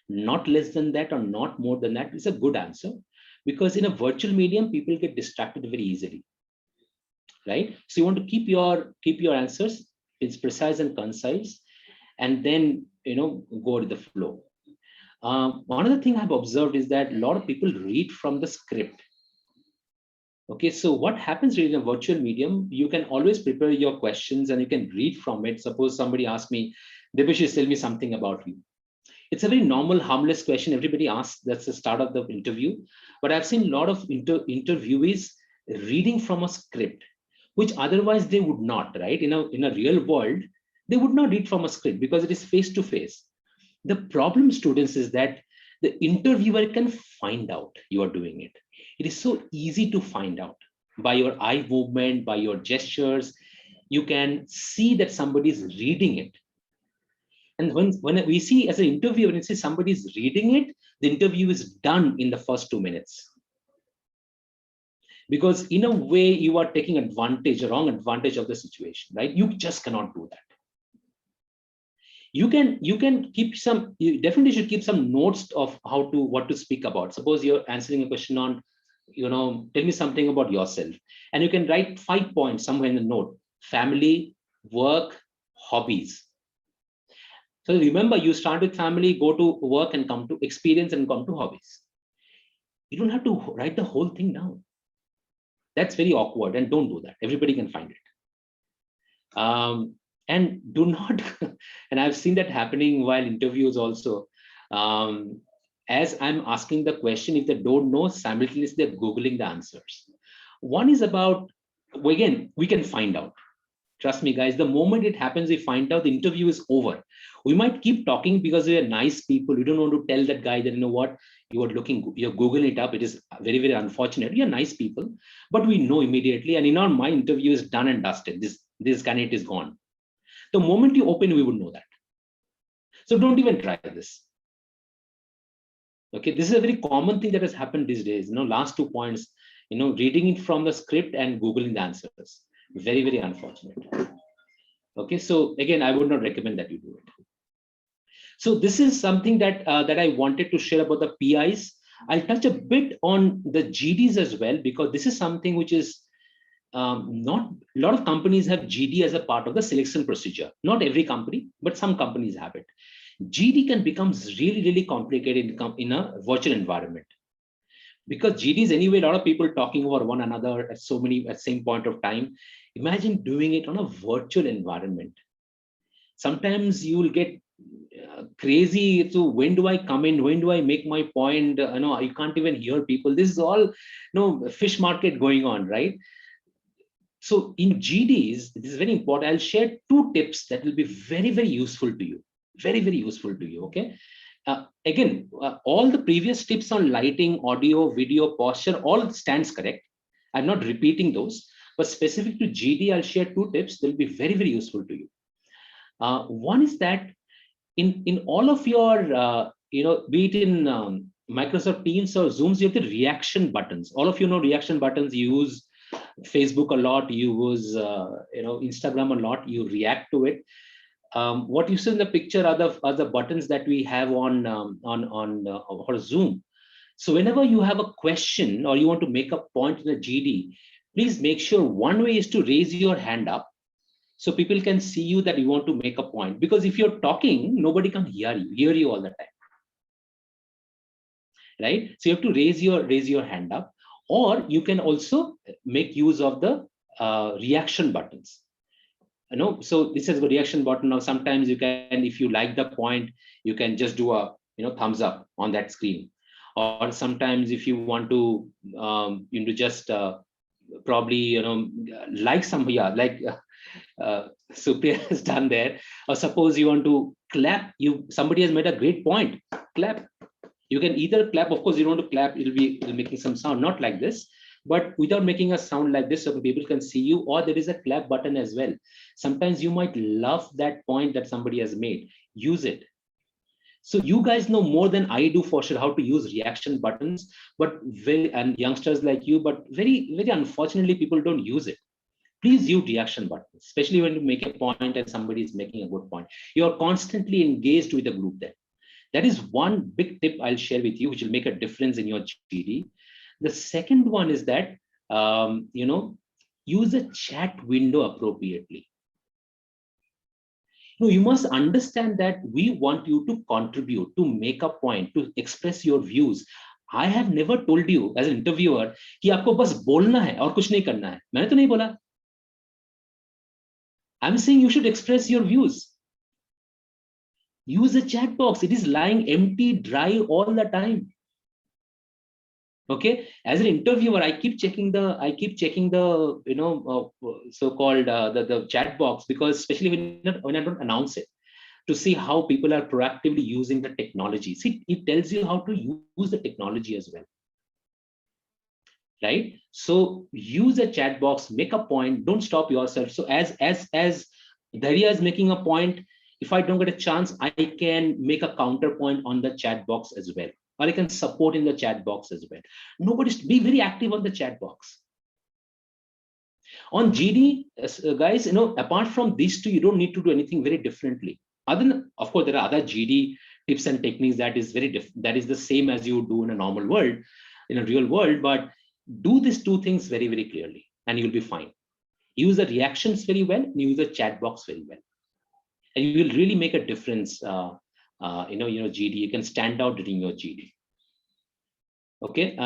not less than that or not more than that is a good answer, because in a virtual medium people get distracted very easily, right? So you want to keep your answers, it's precise and concise, and then go with the flow. One other thing I've observed is that a lot of people read from the script. Okay, so what happens in a virtual medium, you can always prepare your questions and you can read from it. Suppose somebody asks me, Debashish, tell me something about you. It's a very normal, harmless question. Everybody asks, that's the start of the interview. But I've seen a lot of interviewees reading from a script, which otherwise they would not, right? In a real world, they would not read from a script because it is face to face. The problem, students, is that the interviewer can find out you are doing it. It is so easy to find out by your eye movement, by your gestures. You can see that somebody is reading it. And when we see as an interviewer, when we see somebody is reading it, the interview is done in the first 2 minutes. Because in a way, you are taking advantage, a wrong advantage of the situation, right? You just cannot do that. You can keep some, you definitely should keep some notes of what to speak about. Suppose you're answering a question on, tell me something about yourself, and you can write 5 points somewhere in the note: family, work, hobbies. So remember, you start with family, go to work, and come to experience, and come to hobbies. You don't have to write the whole thing down. That's very awkward, and don't do that. Everybody can find it. And do not, and I've seen that happening while interviews also. As I'm asking the question, if they don't know, simultaneously they're Googling the answers. One is about, again, we can find out. Trust me, guys, the moment it happens, we find out, the interview is over. We might keep talking because we are nice people. We don't want to tell that guy that, what, you're Googling it up. It is very, very unfortunate. We are nice people, but we know immediately. And in our mind, interview is done and dusted. This candidate is gone. The moment you open, we would know that. So don't even try this. Okay, this is a very common thing that has happened these days. Last 2 points, reading it from the script and Googling the answers. Very, very unfortunate. Okay, so again, I would not recommend that you do it. So this is something that I wanted to share about the PIs. I'll touch a bit on the GDs as well, because this is something which is not a lot of companies have GD as a part of the selection procedure. Not every company, but some companies have it. GD can become really, really complicated in a virtual environment, because GD is anyway a lot of people talking over one another at same point of time. Imagine doing it on a virtual environment. Sometimes you will get crazy. So when do I come in? When do I make my point? You can't even hear people. This is all fish market going on, right? So in GDs, this is very important. I'll share 2 tips that will be very, very useful to you. Very, very useful to you. Okay. Again, all the previous tips on lighting, audio, video, posture, all stands correct. I'm not repeating those, but specific to GD, I'll share 2 tips that will be very, very useful to you. One is that in all of your, be it in Microsoft Teams or Zooms, you have the reaction buttons. All of you know reaction buttons. You use Facebook a lot, you use Instagram a lot, you react to it. What you see in the picture are the buttons that we have on Zoom. So whenever you have a question or you want to make a point in a GD, please make sure one way is to raise your hand up so people can see you that you want to make a point. Because if you're talking, nobody can hear you all the time, right? So you have to raise your hand up, or you can also make use of the reaction buttons. So this is a reaction button. Now sometimes you can, if you like the point, you can just do a thumbs up on that screen. Or sometimes if you want to just probably like Supriya has done there. Or suppose you want to clap, somebody has made a great point, clap. You can either clap, of course you don't want to clap, it'll be making some sound, not like this, but without making a sound like this so people can see you. Or there is a clap button as well. Sometimes you might love that point that somebody has made, use it. So you guys know more than I do for sure how to use reaction buttons, but and youngsters like you, but very unfortunately, people don't use it. Please use reaction buttons, especially when you make a point and somebody is making a good point. You're constantly engaged with the group then. That is one big tip I'll share with you, which will make a difference in your GD. The second one is that, use the chat window appropriately. No, you must understand that we want you to contribute, to make a point, to express your views. I have never told you as an interviewer कि आपको बस बोलना है और कुछ नहीं करना है. मैंने तो नहीं बोला. I'm saying you should express your views. Use a chat box. It is lying empty, dry all the time. Okay, as an interviewer, I keep checking the so-called the chat box, because especially when I don't announce it, to see how people are proactively using the technology. See, it tells you how to use the technology as well, right? So use a chat box, make a point, don't stop yourself. So as Daria is making a point, if I don't get a chance, I can make a counterpoint on the chat box as well, or I can support in the chat box as well. Nobody's be very active on the chat box. On GD, guys, apart from these two, you don't need to do anything very differently. Other than, of course, there are other GD tips and techniques that is very different. That is the same as you do in a normal world, in a real world. But do these two things very, very clearly, and you'll be fine. Use the reactions very well, and use the chat box very well, and you will really make a difference. GD, you can stand out during your GD. Okay.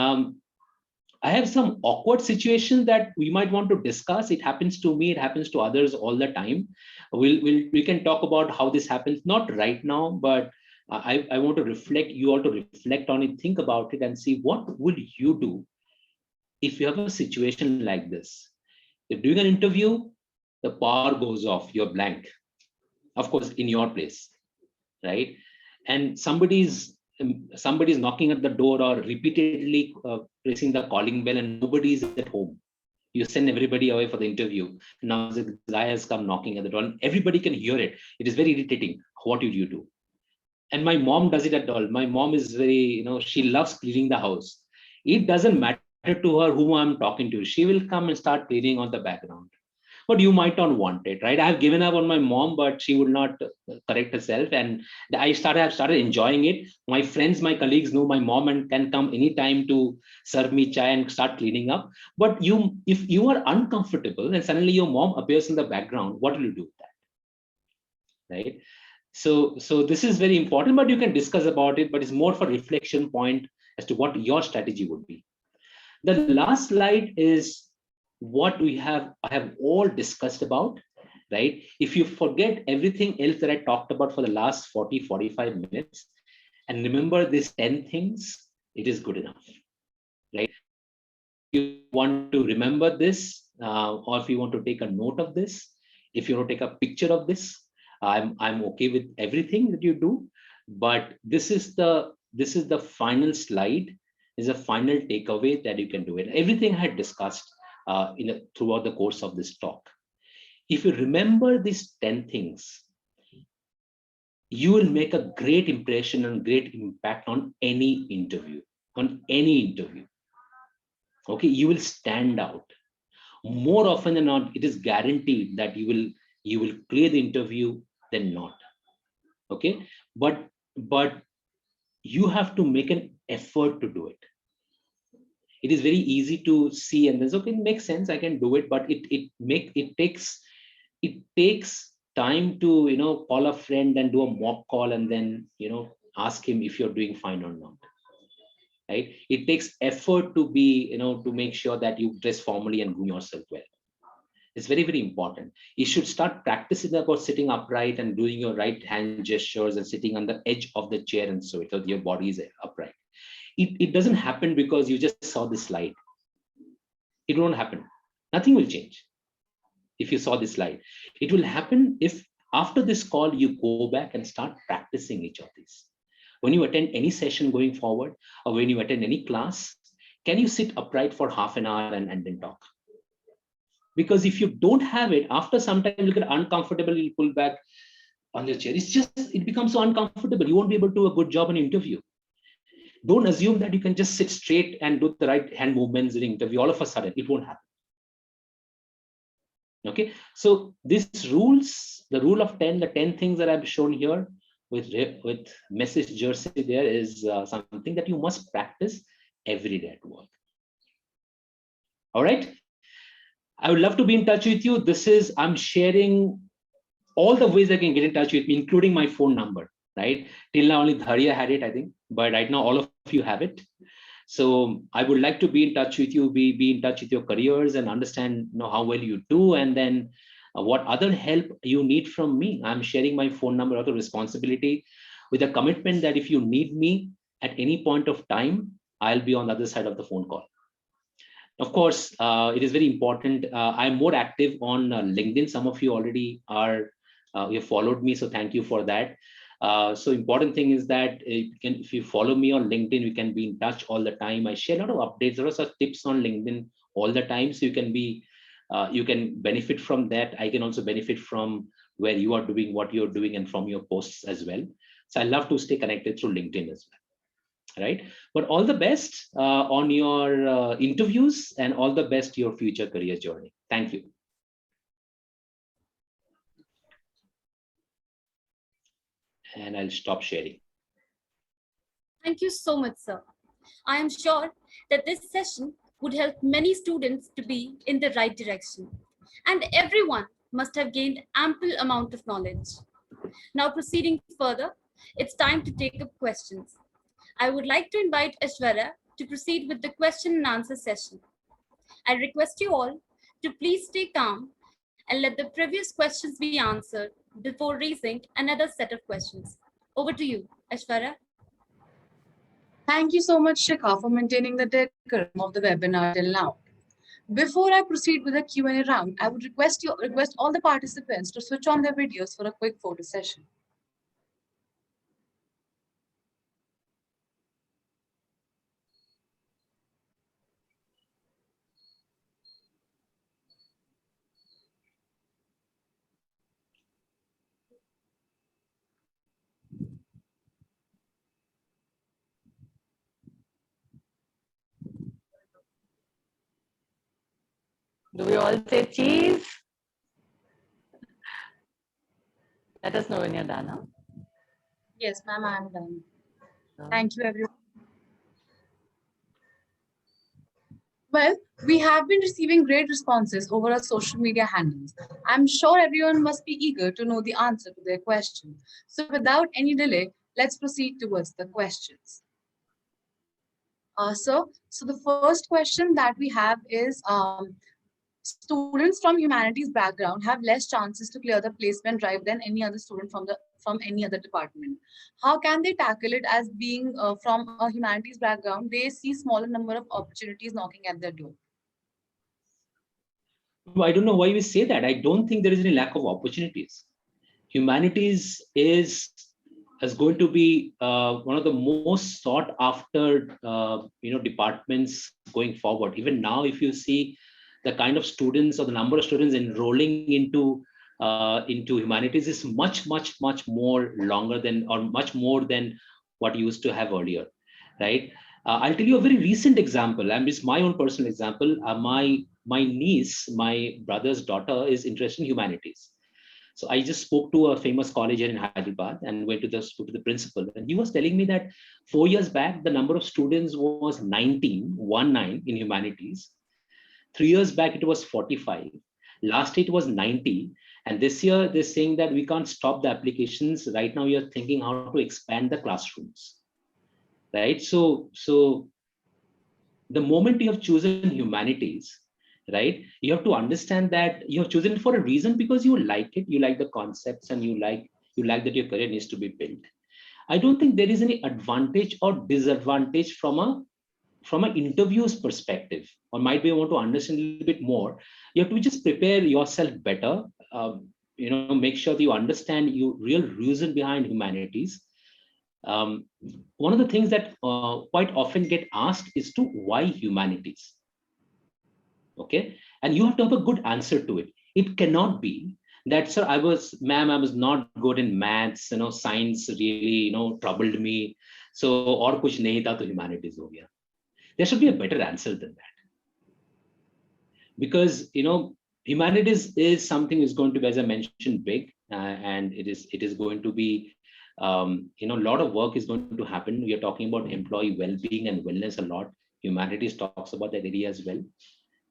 I have some awkward situations that we might want to discuss. It happens to me, it happens to others all the time. We can talk about how this happens, not right now, but I want to reflect, you all to reflect on it, think about it, and see what would you do if you have a situation like this. If doing an interview, the power goes off, you're blank, of course, in your place, right? And somebody's knocking at the door or repeatedly pressing the calling bell, and nobody is at home. You send everybody away for the interview. Now the guy has come knocking at the door, and everybody can hear it. It is very irritating. What did you do? And my mom does it at all. My mom is very, she loves cleaning the house. It doesn't matter to her whom I'm talking to. She will come and start cleaning on the background. But you might not want it, right? I have given up on my mom, but she would not correct herself, and I have started enjoying it. My friends, my colleagues know my mom and can come anytime to serve me chai and start cleaning up. But if you are uncomfortable and suddenly your mom appears in the background, what will you do with that, right? So this is very important, but you can discuss about it, but it's more for reflection point as to what your strategy would be. The last slide is what I have all discussed about, right? If you forget everything else that I talked about for the last 40-45 minutes and remember these 10 things, it is good enough, right? If you want to remember this, or if you want to take a note of this, if you want to take a picture of this, I'm okay with everything that you do. But this is the final slide, is a final takeaway that you can do it. Everything I had discussed throughout the course of this talk. If you remember these 10 things, you will make a great impression and great impact on any interview, Okay, you will stand out. More often than not, it is guaranteed that you will clear the interview than not. Okay, but you have to make an effort to do it. It is very easy to see and there's okay, it makes sense, I can do it, but it takes time to call a friend and do a mock call and then ask him if you're doing fine or not, right? It takes effort to be to make sure that you dress formally and groom yourself well. It's very, very important. You should start practicing about sitting upright and doing your right hand gestures and sitting on the edge of the chair and so your body is upright. It doesn't happen because you just saw the slide. It won't happen. Nothing will change if you saw this slide. It will happen if after this call you go back and start practicing each of these. When you attend any session going forward, or when you attend any class, can you sit upright for half an hour and then talk? Because if you don't have it, after some time you'll get uncomfortable, you'll pull back. on your chair. It's just, it becomes so uncomfortable. You won't be able to do a good job in an interview. Don't assume that you can just sit straight and do the right hand movements in an interview. All of a sudden, it won't happen. Okay, so these rules, the rule of 10, the 10 things that I've shown here with message jersey there is something that you must practice every day at work. All right, I would love to be in touch with you. This is, I'm sharing all the ways I can get in touch with me, including my phone number, right? Till now only Dharia had it, I think, but right now all of you have it. So I would like to be in touch with you, be in touch with your careers and understand, you know, how well you do, and then what other help you need from me. I'm sharing my phone number out of responsibility with a commitment that if you need me at any point of time, I'll be on the other side of the phone call. Of course, it is very important. I'm more active on LinkedIn. Some of you already are, you have followed me, so thank you for that. So important thing is that if you follow me on LinkedIn, we can be in touch all the time. I share a lot of updates. There are such tips on LinkedIn all the time, so you can benefit from that. I can also benefit from where you are doing, what you're doing, and from your posts as well. So I love to stay connected through LinkedIn as well. Right, but all the best on your interviews, and all the best to your future career journey. Thank you. And I'll stop sharing. Thank you so much, sir. I am sure that this session would help many students to be in the right direction, and everyone must have gained ample amount of knowledge. Now proceeding further, it's time to take up questions. I would like to invite Aishwarya to proceed with the question and answer session. I request you all to please stay calm and let the previous questions be answered before raising another set of questions. Over to you, Aishwarya. Thank you so much, Shikha, for maintaining the decorum of the webinar till now. Before I proceed with the Q&A round, I would request all the participants to switch on their videos for a quick photo session. Do we all say cheese? Let us know when you're done. Huh? Yes, ma'am, I'm done. Thank you, everyone. Well, we have been receiving great responses over our social media handles. I'm sure everyone must be eager to know the answer to their question. So without any delay, let's proceed towards the questions. So the first question that we have is, students from humanities background have less chances to clear the placement drive than any other student from any other department. How can they tackle it, as being from a humanities background, they see smaller number of opportunities knocking at their door? I don't know why you say that. I don't think there is any lack of opportunities. Humanities is going to be one of the most sought after departments going forward. Even now, if you see the kind of students or the number of students enrolling into humanities is much more longer than, or much more than what you used to have earlier, right? I'll tell you a very recent example. And it's my own personal example. My niece, my brother's daughter, is interested in humanities. So I just spoke to a famous college here in Hyderabad and went to spoke to the principal, and he was telling me that 4 years back the number of students was 19 in humanities. 3 years back it was 45. Last year it was 90, and this year they're saying that we can't stop the applications. Right now we are thinking how to expand the classrooms. Right. So the moment you have chosen humanities, right, you have to understand that you have chosen it for a reason, because you like it, you like the concepts, and you like that your career needs to be built. I don't think there is any advantage or disadvantage from an interview's perspective, or might be want to understand a little bit more. You have to just prepare yourself better. Make sure that you understand your real reason behind humanities. One of the things that quite often get asked is to why humanities. Okay, and you have to have a good answer to it. It cannot be that, sir, ma'am, I was not good in maths, science really, troubled me. So, or kuch nahi tha to humanities ho gaya. There should be a better answer than that. Because, humanities is something is going to be, as I mentioned, big, and it is going to be, a lot of work is going to happen. We are talking about employee well-being and wellness a lot. Humanities talks about that area as well.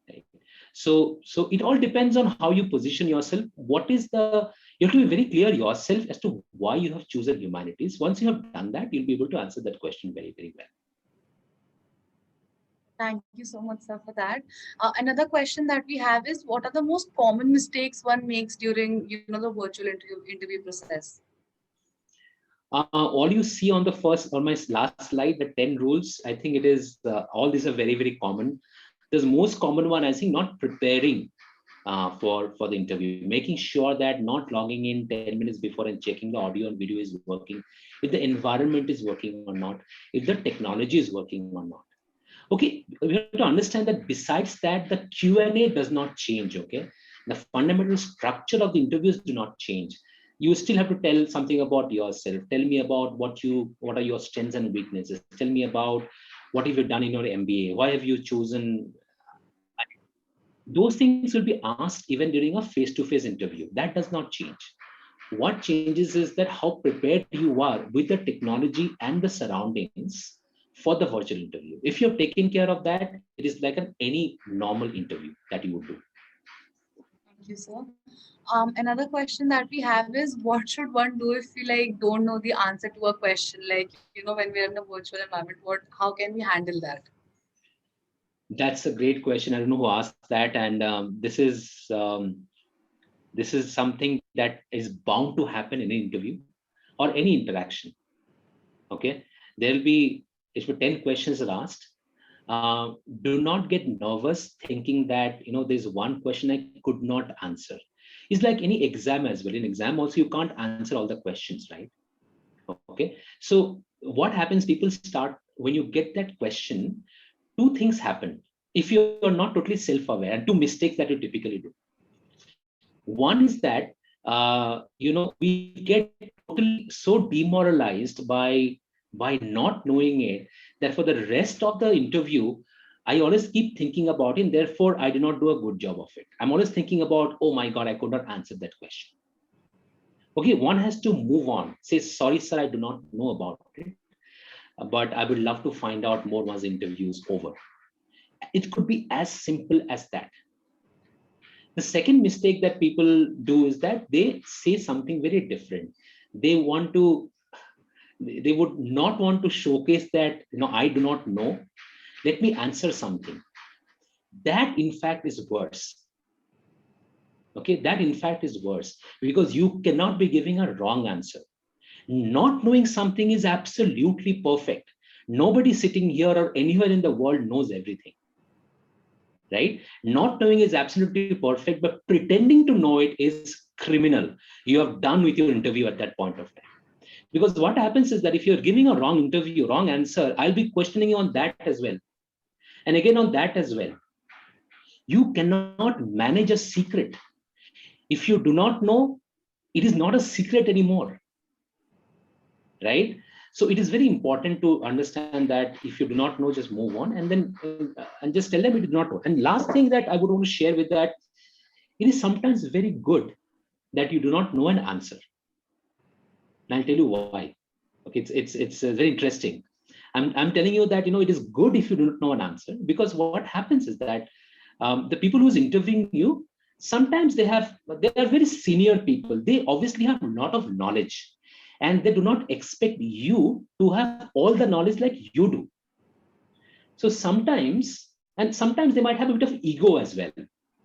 Right? So it all depends on how you position yourself. You have to be very clear yourself as to why you have chosen humanities. Once you have done that, you'll be able to answer that question very, very well. Thank you so much, sir, for that. Another question that we have is, what are the most common mistakes one makes during, the virtual interview process? All you see on the first, on my last slide, the 10 rules, I think it is, all these are very, very common. The most common one, I think, not preparing for the interview, making sure that not logging in 10 minutes before and checking the audio and video is working, if the environment is working or not, if the technology is working or not. Okay, we have to understand that besides that, the Q&A does not change, okay? The fundamental structure of the interviews do not change. You still have to tell something about yourself. Tell me about what are your strengths and weaknesses. Tell me about what have you done in your MBA? Why have you chosen? Those things will be asked even during a face-to-face interview. That does not change. What changes is that how prepared you are with the technology and the surroundings for the virtual interview. If you're taking care of that, it is like any normal interview that you would do. Thank you, sir. Another question that we have is, what should one do if we like don't know the answer to a question? Like, when we're in a virtual environment, how can we handle that? That's a great question. I don't know who asked that, and this is something that is bound to happen in an interview or any interaction. Okay, there'll be, if 10 questions are asked, do not get nervous thinking that there's one question I could not answer. It's like any exam as well. In exam also, you can't answer all the questions, right? Okay, so what happens, people start, when you get that question, two things happen if you're not totally self-aware, and two mistakes that you typically do. One is that we get totally so demoralized by not knowing it, that for the rest of the interview, I always keep thinking about it, and therefore I do not do a good job of it. I'm always thinking about, oh my God, I could not answer that question. Okay, one has to move on. Say, sorry, sir, I do not know about it, but I would love to find out more once the interview is over. It could be as simple as that. The second mistake that people do is that they say something very different. They would not want to showcase that, I do not know. Let me answer something. That in fact is worse. Okay, that in fact is worse, because you cannot be giving a wrong answer. Not knowing something is absolutely perfect. Nobody sitting here or anywhere in the world knows everything. Right? Not knowing is absolutely perfect, but pretending to know it is criminal. You have done with your interview at that point of time. Because what happens is that if you're giving a wrong interview, wrong answer, I'll be questioning you on that as well. And again on that as well. You cannot manage a secret. If you do not know, it is not a secret anymore. Right? So it is very important to understand that if you do not know, just move on, and then and just tell them you do not know. And last thing that I would want to share with that, it is sometimes very good that you do not know an answer. And I'll tell you why. Okay, it's very interesting. I'm telling you that it is good if you do not know an answer, because what happens is that the people who's interviewing you, sometimes they are very senior people. They obviously have a lot of knowledge, and they do not expect you to have all the knowledge like you do. So sometimes, and sometimes they might have a bit of ego as well,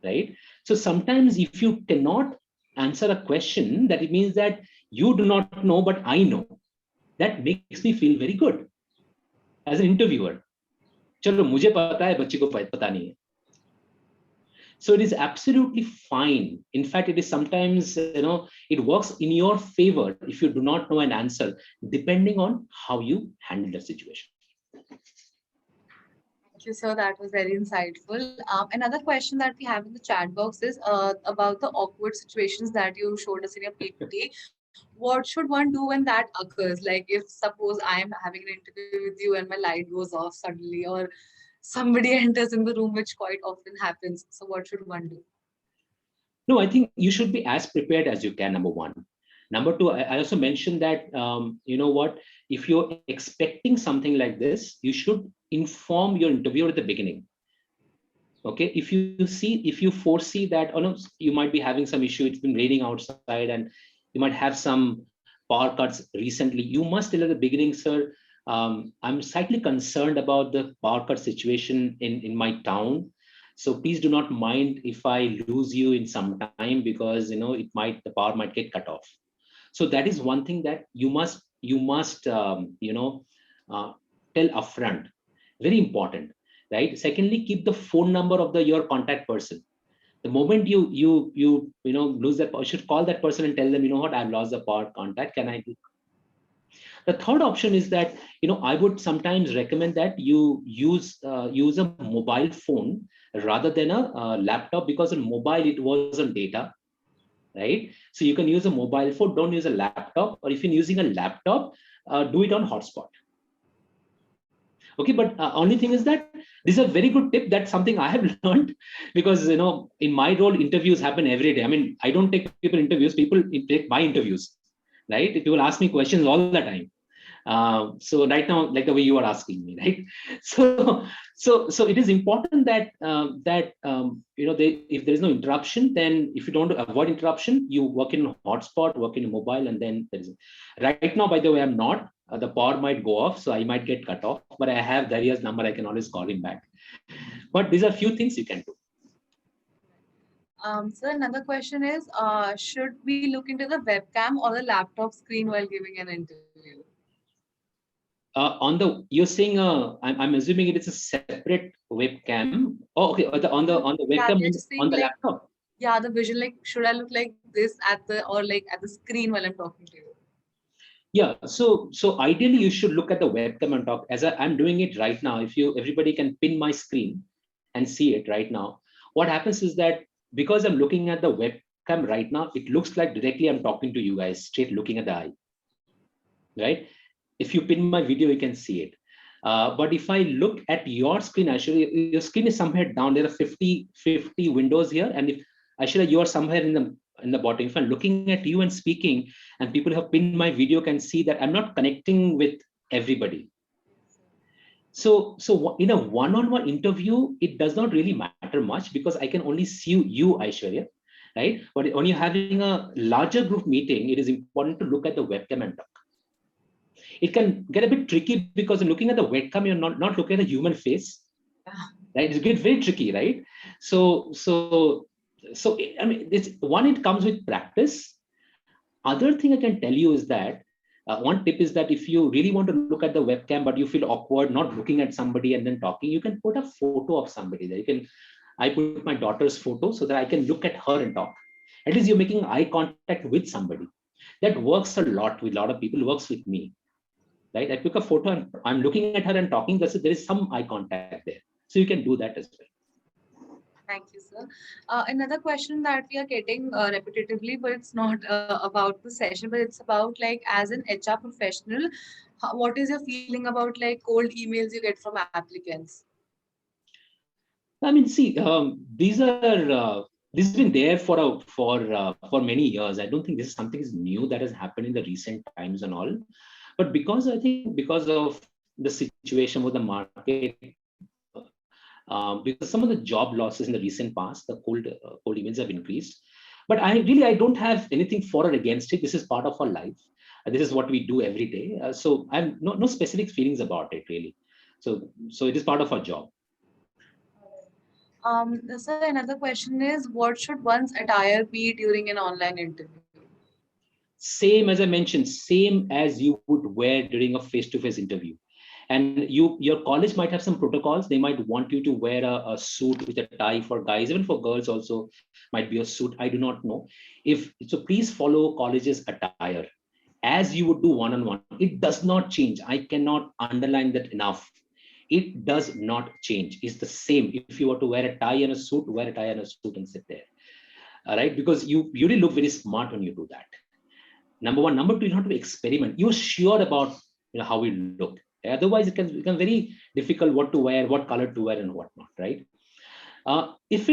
right? So sometimes if you cannot answer a question, that it means that you do not know, but I know. That makes me feel very good as an interviewer. चलो मुझे पता है, बच्चे को पता नहीं है. So it is absolutely fine. In fact, it is sometimes, it works in your favor if you do not know an answer, depending on how you handle the situation. you, sir. That was very insightful. Another question that we have in the chat box is about the awkward situations that you showed us in your PPT. What should one do when that occurs? Like, if suppose I am having an interview with you and my light goes off suddenly, or somebody enters in the room, which quite often happens. So, what should one do? No, I think you should be as prepared as you can, number one. Number two, I also mentioned that, you know what, if you're expecting something like this, you should inform your interviewer at the beginning. Okay, if you foresee that, oh no, you might be having some issue, it's been raining outside and you might have some power cuts recently, you must tell at the beginning, sir, I'm slightly concerned about the power cut situation in my town, so please do not mind if I lose you in some time, because the power might get cut off. So that is one thing that you must uh, tell upfront, very important, right? Secondly, keep the phone number of your contact person. The moment you lose that, you should call that person and tell them, you know what, I've lost the power contact, can I? The third option is that, I would sometimes recommend that you use a mobile phone rather than a laptop, because on mobile it was on data, right? So you can use a mobile phone, don't use a laptop, or if you're using a laptop, do it on hotspot. Okay, but only thing is that this is a very good tip. That's something I have learned, because in my role, interviews happen every day. I mean, I don't take people interviews, people take my interviews, right? People ask me questions all the time. So right now, like the way you are asking me, right? So it is important that if there is no interruption, then if you don't avoid interruption, you work in hotspot, work in mobile, and then there is. Right now, by the way, I'm not. The power might go off, so I might get cut off. But I have Daria's number. I can always call him back. But these are few things you can do. So another question is, should we look into the webcam or the laptop screen while giving an interview? You're saying, I'm assuming it is a separate webcam. Oh, okay. On the Yeah, webcam we are on just on saying the like, laptop. yeah, the vision, like, should I look like this at the, or like at the screen while I'm talking to you? Yeah, so ideally you should look at the webcam and talk, as I'm doing it right now. If everybody can pin my screen and see it right now, what happens is that, because I'm looking at the webcam right now, it looks like directly I'm talking to you guys, straight looking at the eye, right? If you pin my video, you can see it. But if I look at your screen, actually, your screen is somewhere down. There are 50 windows here, and if actually you are somewhere in the bottom. If I'm looking at you and speaking, and people who have pinned my video can see that I'm not connecting with everybody. So in a one-on-one interview, it does not really matter much, because I can only see you, Aishwarya, right? But when you're having a larger group meeting, it is important to look at the webcam and talk. It can get a bit tricky, because in looking at the webcam, you're not looking at the human face, right? It gets very tricky, right? So I mean, it comes with practice. Other thing I can tell you is that, one tip is that if you really want to look at the webcam, but you feel awkward not looking at somebody and then talking, you can put a photo of somebody there. I put my daughter's photo so that I can look at her and talk. At least you're making eye contact with somebody. That works a lot with a lot of people, works with me, right? I took a photo and I'm looking at her and talking. There is some eye contact there. So you can do that as well. Thank you, sir. Another question that we are getting repetitively, but it's not about the session, but it's about like, as an HR professional, what is your feeling about like cold emails you get from applicants? I mean, see, these have been there for many years. I don't think this is something is new that has happened in the recent times and all. But because of the situation with the market, because some of the job losses in the recent past, the cold emails have increased. But I don't have anything for or against it. This is part of our life. This is what we do every day. So I'm no specific feelings about it really. So it is part of our job. So another question is, what should one's attire be during an online interview? Same as I mentioned, same as you would wear during a face-to-face interview. And your college might have some protocols. They might want you to wear a suit with a tie for guys, even for girls also might be a suit. I do not know. If so, please follow college's attire as you would do one-on-one. It does not change. I cannot underline that enough. It does not change. It's the same. If you were to wear a tie and a suit, wear a tie and a suit and sit there. All right, because you really look very smart when you do that. Number one. Number two, you have to experiment. You're sure about how we look. Otherwise, it can become very difficult what to wear, what color to wear, and whatnot. Right? If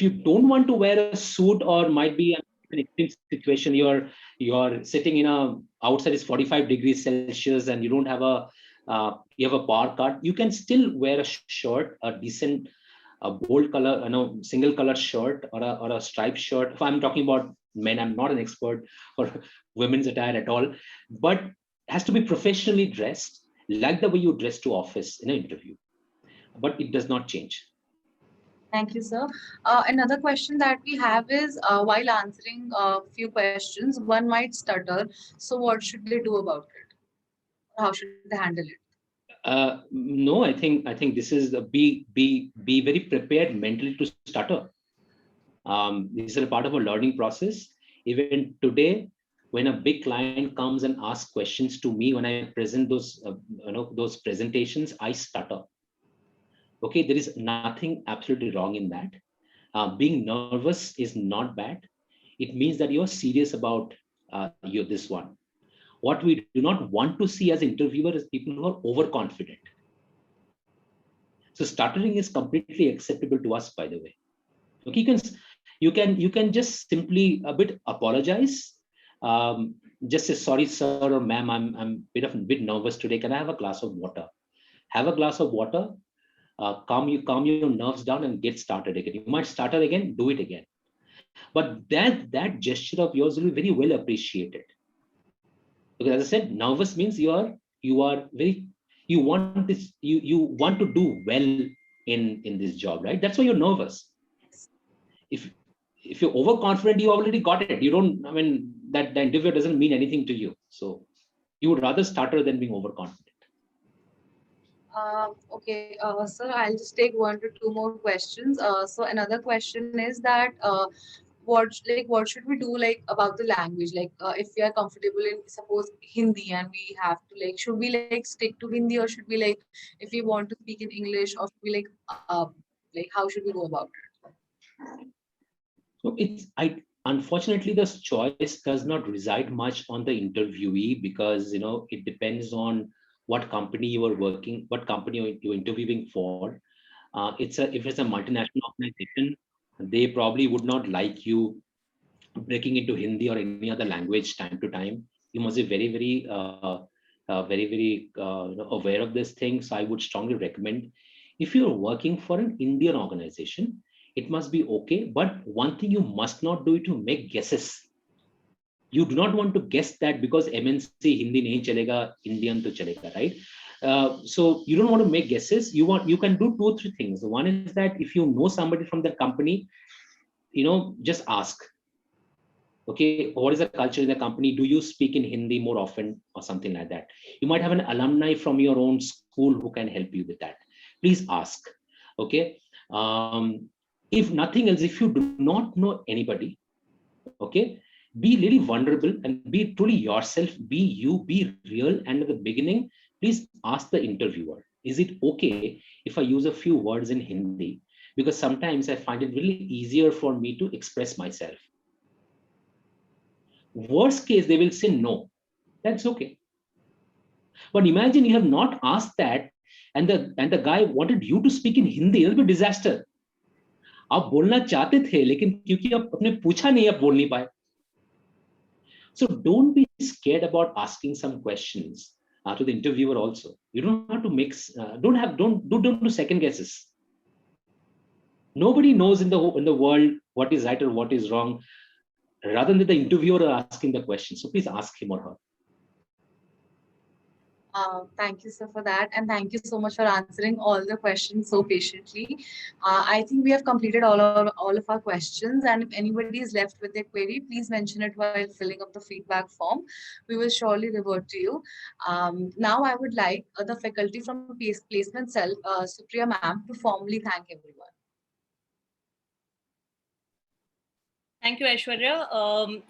you don't want to wear a suit, or might be an extreme situation, you're sitting in a outside is 45 degrees Celsius and you don't have you have a power cut, you can still wear a shirt, a decent a bold color, single color shirt, or a striped shirt. If I'm talking about men, I'm not an expert for women's attire at all, but has to be professionally dressed, like the way you dress to office in an interview. But it does not change. Thank you, sir. Another question that we have is while answering a few questions, one might stutter. So, what should they do about it? How should they handle it? No, I think this is be very prepared mentally to stutter. This is a part of a learning process. Even today, when a big client comes and asks questions to me, when I present those presentations, I stutter. Okay, there is nothing absolutely wrong in that. Being nervous is not bad. It means that you're serious about this one. What we do not want to see as interviewers is people who are overconfident. So stuttering is completely acceptable to us, by the way. Okay, you can just simply a bit apologize. Just say, sorry, sir or ma'am, I'm bit nervous today. Can I have a glass of water? Have a glass of water. Calm your nerves down and get started again. You might stutter again, do it again. But that gesture of yours will be very well appreciated. Because as I said, nervous means you are very you want this you want to do well in this job, right? That's why you're nervous. If if you're overconfident, you already got it. You don't. I mean, that the interview doesn't mean anything to you. So you would rather stutter than being overconfident. Okay, sir, I'll just take one to two more questions. So another question is that what should we do like about the language? Like if we are comfortable in suppose Hindi and we have to like should we like stick to Hindi or should we like if we want to speak in English or should we like how should we go about it? So unfortunately this choice does not reside much on the interviewee, because it depends on what company you are working, what company you're interviewing for. If it's a multinational organization, they probably would not like you breaking into Hindi or any other language time to time. You must be very, very aware of this thing. So I would strongly recommend, if you're working for an Indian organization, it must be okay. But one thing you must not do is to make guesses. You do not want to guess that because MNC Hindi nahi chalega, Indian to chalega, right? So you don't want to make guesses. You can do two or three things. One is that if you know somebody from that company, just ask. Okay, what is the culture in the company? Do you speak in Hindi more often, or something like that? You might have an alumni from your own school who can help you with that. Please ask. Okay. If nothing else, if you do not know anybody, okay, be really vulnerable and be truly yourself. Be you, be real. And at the beginning, please ask the interviewer, is it okay if I use a few words in Hindi? Because sometimes I find it really easier for me to express myself. Worst case, they will say no. That's okay. But imagine you have not asked that, and the guy wanted you to speak in Hindi. It'll be disaster. आप बोलना चाहते थे, लेकिन क्योंकि आपने पूछा नहीं, आप बोल नहीं पाए. So don't be scared about asking some questions to the interviewer also. You don't have to mix. Don't do second guesses. Nobody knows in the world what is right or what is wrong, rather than the interviewer asking the question. So please ask him or her. Thank you, sir, for that. And thank you so much for answering all the questions so patiently. I think we have completed all of our questions. And if anybody is left with a query, please mention it while filling up the feedback form. We will surely revert to you. Now, I would like the faculty from Placement Cell, Supriya ma'am, to formally thank everyone. Thank you, Aishwarya.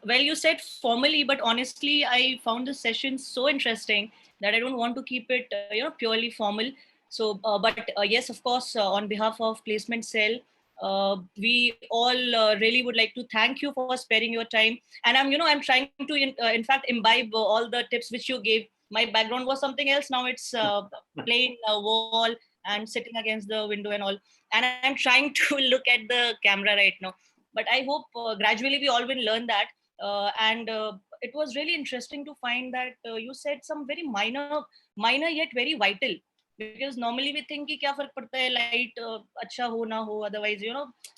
Well, you said formally, but honestly, I found the session so interesting that I don't want to keep it, purely formal. So, but yes, of course, on behalf of Placement Cell, we all really would like to thank you for sparing your time. And I'm trying to, in fact, imbibe all the tips which you gave. My background was something else. Now it's plain wall and sitting against the window and all. And I'm trying to look at the camera right now. But I hope gradually we all will learn that. And it was really interesting to find that you said some very minor yet very vital, because normally we think कि क्या फर्क पड़ता है light अच्छा हो ना हो, otherwise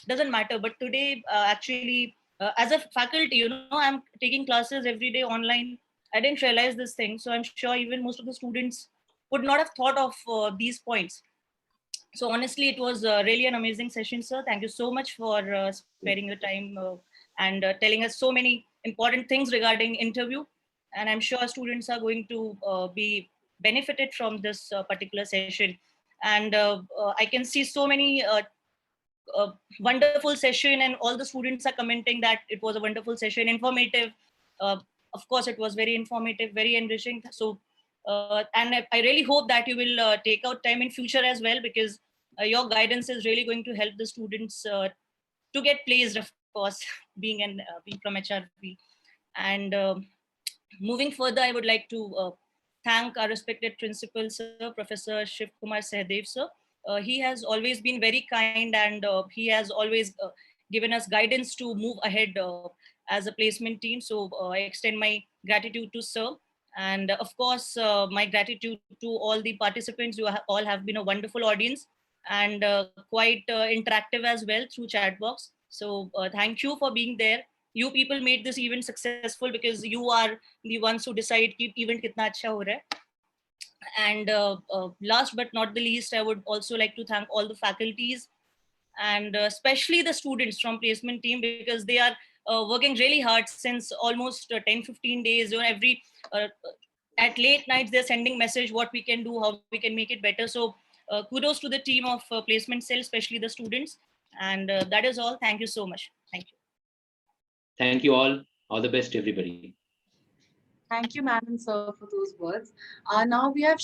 doesn't matter. But today actually as a faculty, I'm taking classes every day online. I didn't realize this thing, so I'm sure even most of the students would not have thought of these points. So honestly, it was really an amazing session, sir. Thank you so much for sparing your time and telling us so many important things regarding interview. And I'm sure students are going to be benefited from this particular session. And I can see so many wonderful session, and all the students are commenting that it was a wonderful session, informative. uh, of course it was very informative, very enriching. So and I really hope that you will take out time in future as well, because your guidance is really going to help the students to get placed, of course, being from HRP. And moving further, I would like to thank our respected principal, sir, Professor Shiv Kumar Sehdev, sir. He has always been very kind, and he has always given us guidance to move ahead as a placement team. So I extend my gratitude to sir. And of course, my gratitude to all the participants. You all have been a wonderful audience, and quite interactive as well through chat box. So thank you for being there. You people made this event successful, because you are the ones who decide कि event कितना अच्छा हो रहा है. And last but not the least, I would also like to thank all the faculties, and especially the students from placement team, because they are working really hard since almost 10 15 days. Every at late nights they're sending message what we can do, how we can make it better. So kudos to the team of placement cell, especially the students. And that is all. Thank you so much. Thank you. Thank you all. All the best, everybody. Thank you, ma'am and sir, for those words. Now we have